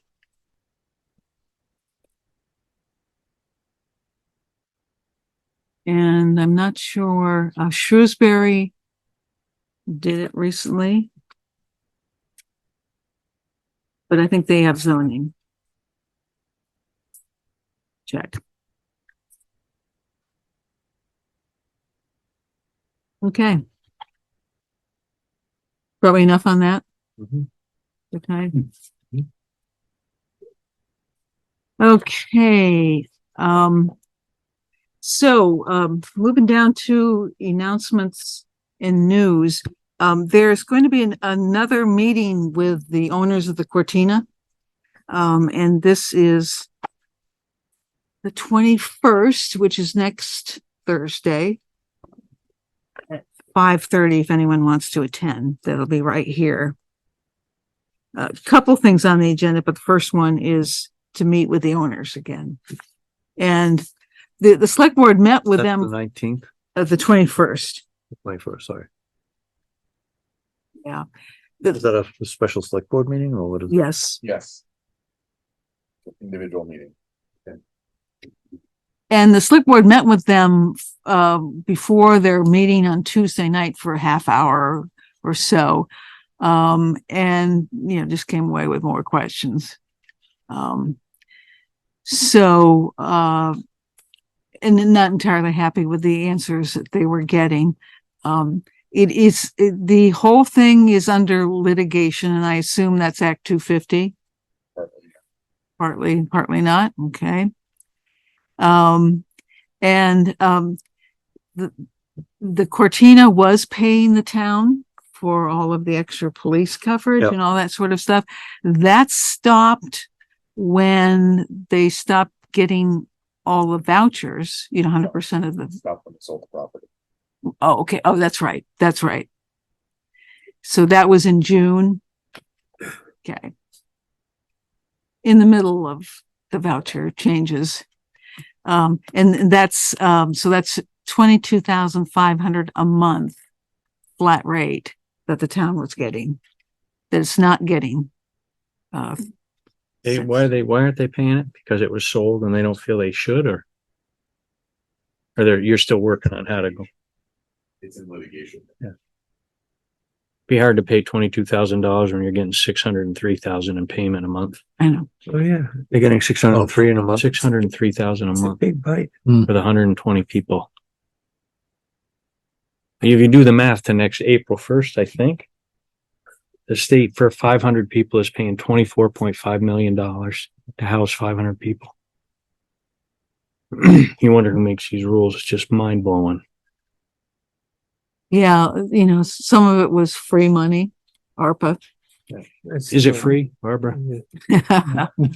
And I'm not sure, Shrewsbury did it recently. But I think they have zoning. Check. Okay. Probably enough on that. Okay. Okay. So moving down to announcements and news, there's going to be another meeting with the owners of the Cortina. And this is the 21st, which is next Thursday at 5:30 if anyone wants to attend. That'll be right here. A couple things on the agenda, but the first one is to meet with the owners again. And the select board met with them The 19th, the 21st. 21st, sorry. Yeah. Is that a special select board meeting or what is it? Yes. Yes. Individual meeting. And the select board met with them before their meeting on Tuesday night for a half hour or so. And just came away with more questions. So, and I'm not entirely happy with the answers that they were getting. The whole thing is under litigation, and I assume that's Act 250. Partly not. Okay. The Cortina was paying the town for all of the extra police coverage Yep. and all that sort of stuff. That stopped when they stopped getting all the vouchers, 100% of the. Stop when they sold the property. Oh, okay. Oh, that's right. That's right. So that was in June. Okay. In the middle of the voucher changes. And that's, so that's 22,500 a month flat rate that the town was getting, that it's not getting. Why aren't they paying it? Because it was sold and they don't feel they should, or you're still working on how to go. It's in litigation. Be hard to pay $22,000 when you're getting $603,000 in payment a month. I know. Oh, yeah. They're getting 603 in a month. $603,000 a It's a month big bite. for the 120 people. If you do the math to next April 1st, I think the state for 500 people is paying $24.5 million to house 500 people. You wonder who makes these rules. It's just mind blowing. Yeah, some of it was free money, ARPA. Is it free, Barbara?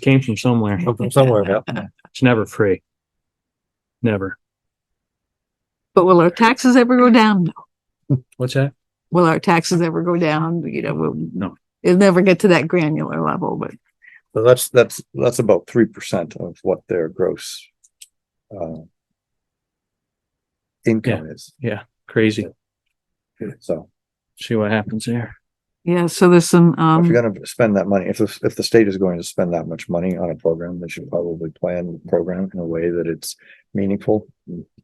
Came from somewhere. From somewhere, yeah. It's never free. Never. But will our taxes ever go down? No. What's that? Will our taxes ever go down? No. It'll never get to that granular level, but So that's about 3% of what their gross income is. Yeah. Crazy. So See what happens there. yeah, so there's some, if you're gonna spend that money, if the state is going to spend that much money on a program, they should probably plan the program in a way that it's meaningful,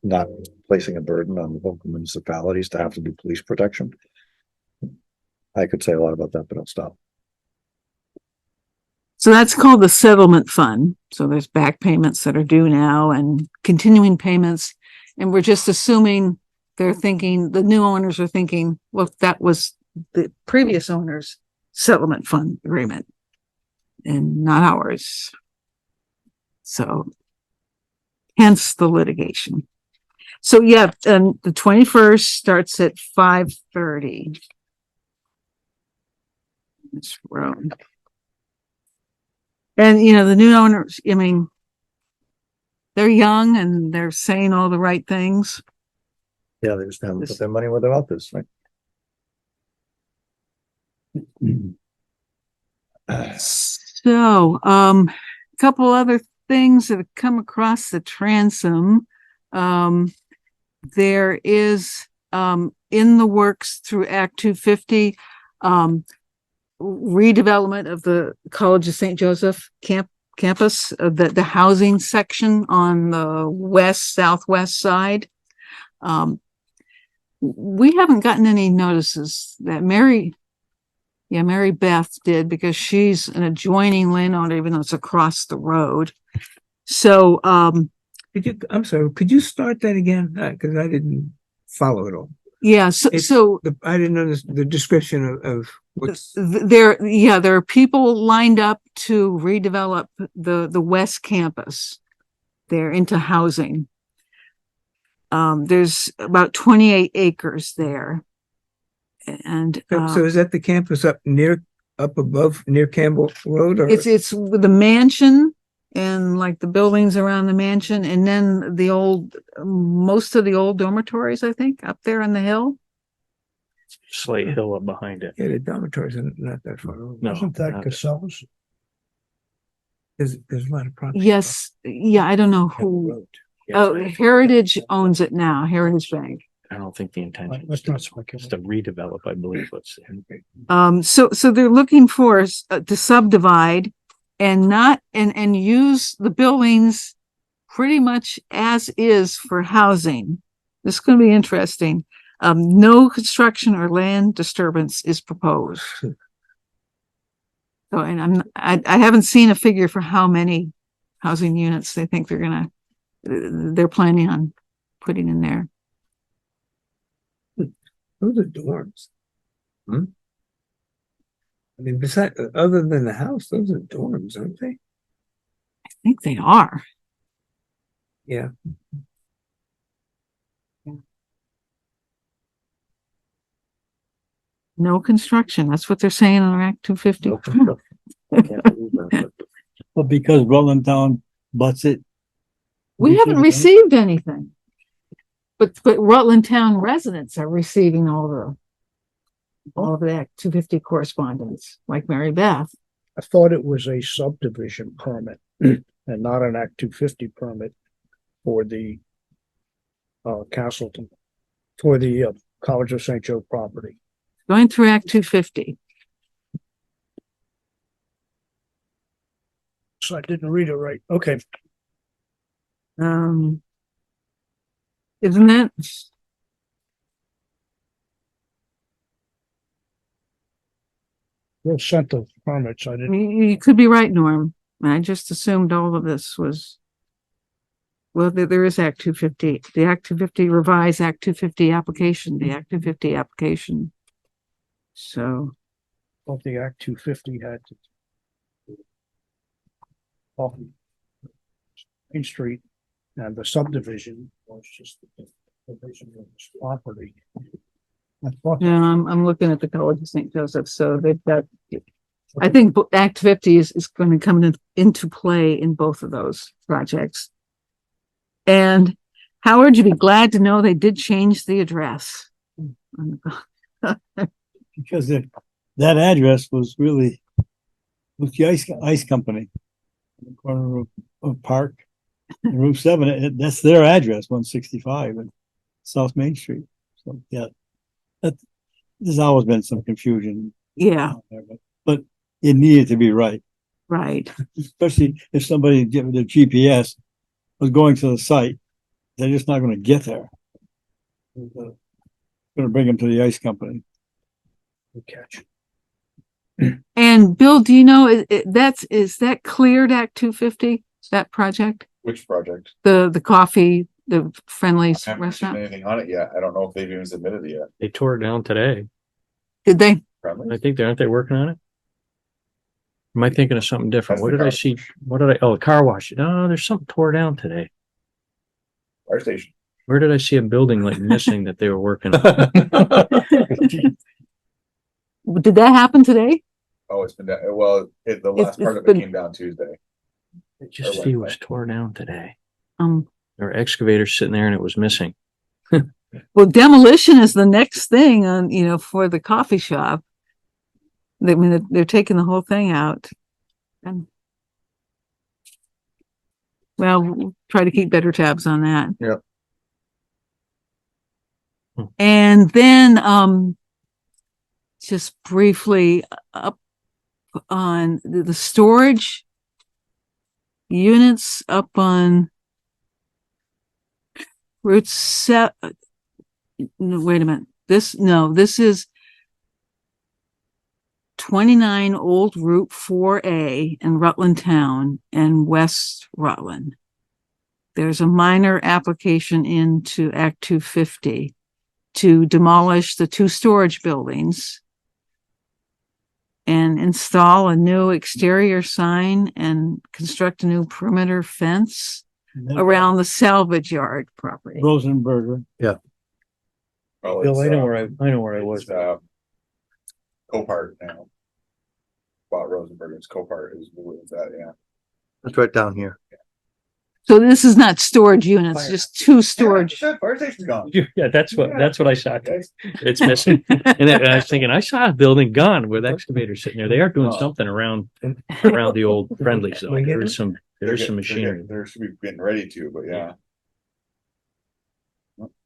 not placing a burden on the local municipalities to have to do police protection. I could say a lot about that, but I'll stop. so that's called the settlement fund. So there's back payments that are due now and continuing payments. And we're just assuming the new owners are thinking, well, that was the previous owner's settlement fund agreement and not ours. So hence the litigation. So yeah, the 21st starts at 5:30. This road. And the new owners, I mean, they're young and they're saying all the right things. Yeah, they just haven't put their money where their mouth is, right? So, a couple other things that have come across the transom. There is, in the works through Act 250, redevelopment of the College of St. Joseph campus, the housing section on the southwest side. We haven't gotten any notices that Mary Beth did, because she's an adjoining landowner, even though it's across the road. So, I'm sorry, could you start that again? Cause I didn't follow it all. yeah, I didn't understand the description of what's. there are people lined up to redevelop the west campus. They're into housing. There's about 28 acres there. And So is that the campus up above near Campbell Road, or? it's with the mansion and like the buildings around the mansion, and then most of the old dormitories, I think, up there on the hill. Slate Hill up behind it. Yeah, the dormitories are not that far over. No. Isn't that not- Casellas? There's a lot of property. Yes, yeah, I don't know who. Oh, Heritage owns it now, Heritage Bank. I don't think the intention Let's is to, not is speculate. to redevelop, I believe, what's there. So they're looking for us to subdivide and use the buildings pretty much as is for housing. This is going to be interesting. No construction or land disturbance is proposed. So, and I haven't seen a figure for how many housing units they think they're planning on putting in there. Those are dorms. Hmm? I mean, besides, other than the house, those are dorms, aren't they? I think they are. Yeah. No construction. That's what they're saying on Act 250. But because Rutland Town butts it. We we haven't should've done it. received anything. But Rutland Town residents are receiving all of the Act 250 correspondence, like Mary Beth. I thought it was a subdivision permit and not an Act 250 permit for the Castleton, for the College of St. Joe property. Going through Act 250. So I didn't read it right. Okay. Isn't it? We'll send the permits. I didn't. You could be right, Norm. I just assumed all of this was. Well, there is Act 250, the Act 250 revised Act 250 application, the Act 250 application. So, Thought the Act 250 had off Main Street and the subdivision was just the division of this property. I thought yeah, I'm looking at the College of St. Joseph, so they've got, I think Act 50 is going to come into play in both of those projects. And Howard, you'd be glad to know they did change the address. Because that address was the ice company. On the corner of Park and Route 7, that's their address, 165 and South Main Street. So, yeah, there's always been some confusion. Yeah, out there, but it needed to be right, right. especially if somebody given their GPS was going to the site, they're just not going to get there. Going to bring them to the ice company. Good catch. And Bill, do you know, is that cleared Act 250, that project? Which project? The coffee, the Friendly's I haven't seen restaurant? anything on it yet. I don't know if they've even submitted it yet. They tore it down today. Did they? Friendly? I think aren't they working on it? Am I thinking of something different? That's What the did I car see? What did I, oh, the car wash. No, there's something tore down today. Fire station. Where did I see a building like missing that they were working on? Did that happen today? Oh, it's been down. Well, the last part of it been- came down Tuesday. It just see was tore down today. Um, There were excavators sitting there and it was missing. well, demolition is the next thing on, for the coffee shop. I mean, they're taking the whole thing out. And well, we'll try to keep better tabs on that. Yep. And then, just briefly up on the storage units up on Route 7. No, wait a minute. This is 29 Old Route 4A in Rutland Town and West Rutland. There's a minor application into Act 250 to demolish the 2 storage buildings and install a new exterior sign and construct a new perimeter fence around the salvage yard property. Rosenberger. Oh, Bill, it's, I know where I was. it's, Copart now. Bought Rosenberg. It's Copart is that, yeah. It's right down here. So this is not storage units, just 2 storage. Yeah, fire station's gone. Yeah, that's what I saw. It's missing. And I was thinking, I saw a building gone with excavators sitting there. They are doing something around the old Friendlies though. There's some machinery. They're should be getting ready to, but yeah,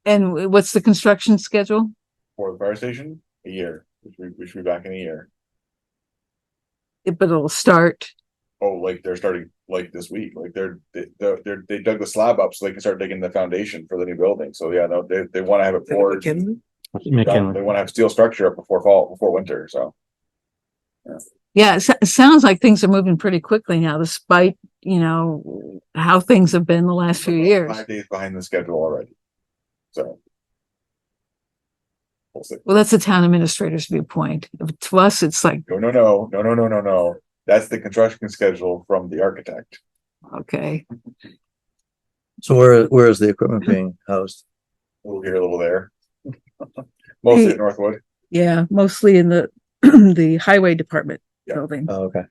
And what's the construction schedule? for the fire station, a year. We should be back in a year. But it'll start. Oh, like they're starting like this week. Like they dug the slab up so they can start digging the foundation for the new building. So yeah, no, they want to have it poured. McKinley? They McKinley. want to have steel structure up before winter. So Yeah, it sounds like things are moving pretty quickly now, despite, you know, how things have been the last few years. 5 days behind the schedule already. So. We'll see. Well, that's the town administrator's viewpoint. To us, it's like, No. That's the construction schedule from the architect. okay, So where is the equipment being housed? A little here, a little there. Mostly at Northwood. yeah, mostly in the, the highway department Yeah. building. Oh, okay.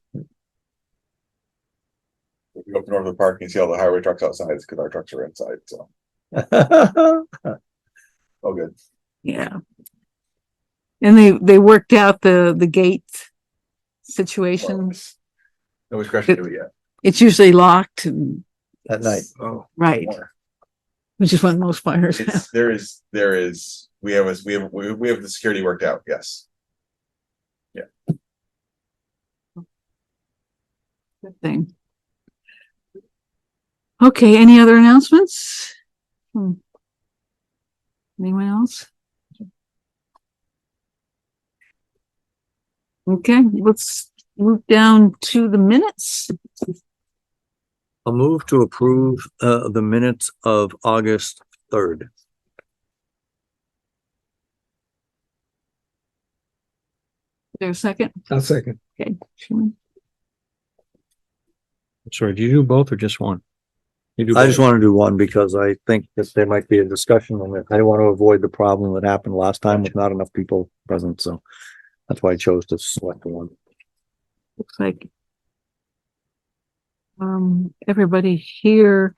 If you go up to Northwood Park, you see all the highway trucks outside, it's because our trucks are inside, so, all good. Yeah. And they worked out the gate situation. Nobody's crashing into it yet. It's usually locked and, At night. Oh, right, More. which is what most fires have. It's, there is, we have the security worked out, yes. Good thing. Okay, any other announcements? Anyone else? Okay, let's move down to the minutes. I'll move to approve the minutes of August 3rd. There's a second. I'll second. Okay. Sure. Sorry, do you do both or just one? You do I just both. want to do one because I think that there might be a discussion on it. I want to avoid the problem that happened last time with not enough people present, so that's why I chose to select one. Looks like everybody here.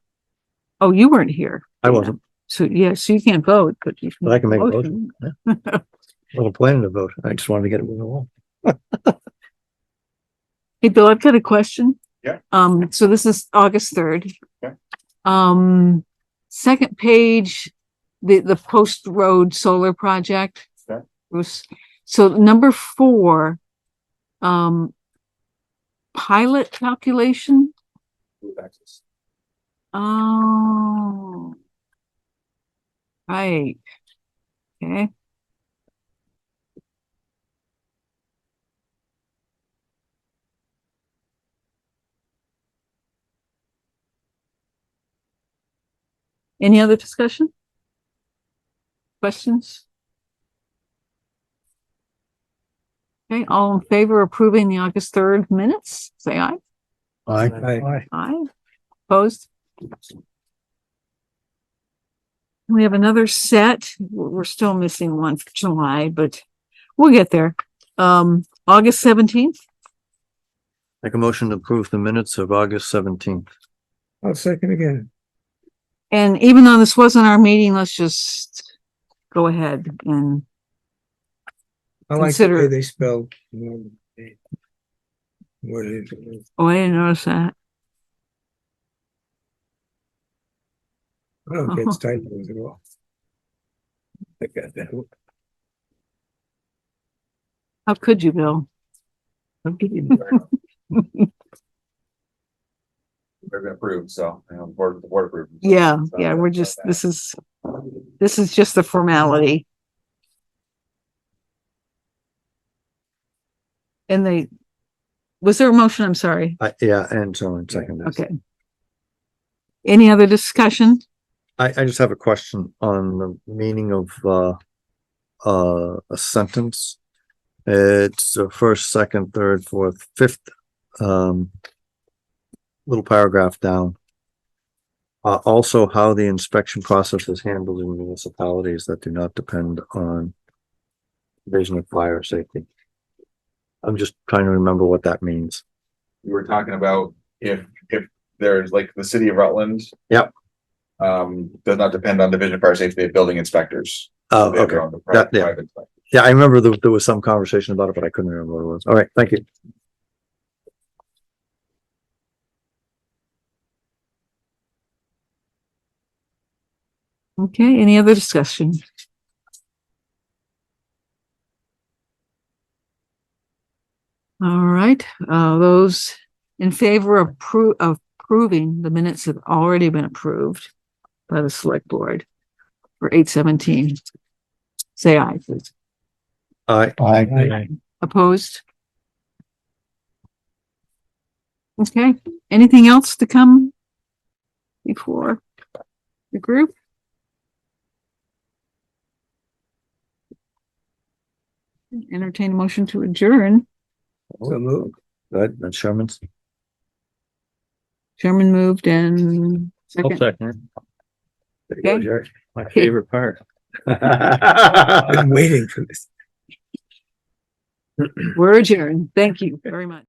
Oh, you weren't here. I wasn't, So yes, you can't vote, but you but I can make a motion. motion. I wasn't planning to vote. I just wanted to get it moving along. Hey, Bill, I've got a question. Yeah. So this is August 3rd. Okay. Second page, the Post Road Solar Project. Okay. So number 4, pilot calculation. Access. Oh. Right. Okay. Any other discussion? Questions? Okay, all in favor of approving the August 3rd minutes, say aye. Aye. Aye. Opposed? We have another set. We're still missing one for July, but we'll get there. August 17th. Make a motion to approve the minutes of August 17th. I'll second again. And even though this wasn't our meeting, let's just go ahead and I like the Consider- way they spell. What is it? oh, I didn't notice that. I don't get typos at all. I got that. How could you, Bill? They're been approved, so, you know, the board approved. So- Yeah, so yeah, we're that's just, that. this is just a formality. And was there a motion? I'm sorry. Yeah, and so in second. Okay. Any other discussion? I just have a question on the meaning of a sentence. It's the first, second, third, fourth, fifth, little paragraph down. Also how the inspection process is handled in municipalities that do not depend on division of fire safety. I'm just trying to remember what that means. We were talking about if there's like the city of Rutland. Yep. Does not depend on division of fire safety, they have building inspectors. Oh, They have okay. their own Yeah. private inspectors. Yeah, I remember there was some conversation about it, but I couldn't remember what it was. All right, thank you. Okay, any other discussion? All right, those in favor of approving the minutes have already been approved by the select board for 8/17. Say aye, please. Aye. Opposed? Okay, anything else to come before the group? Entertain a motion to adjourn. So move. Good, that's Sherman's. Chairman moved and I'll second. second. There you go, Okay. Jerry. My favorite part. Been waiting for this. We're adjourned. Thank you very much.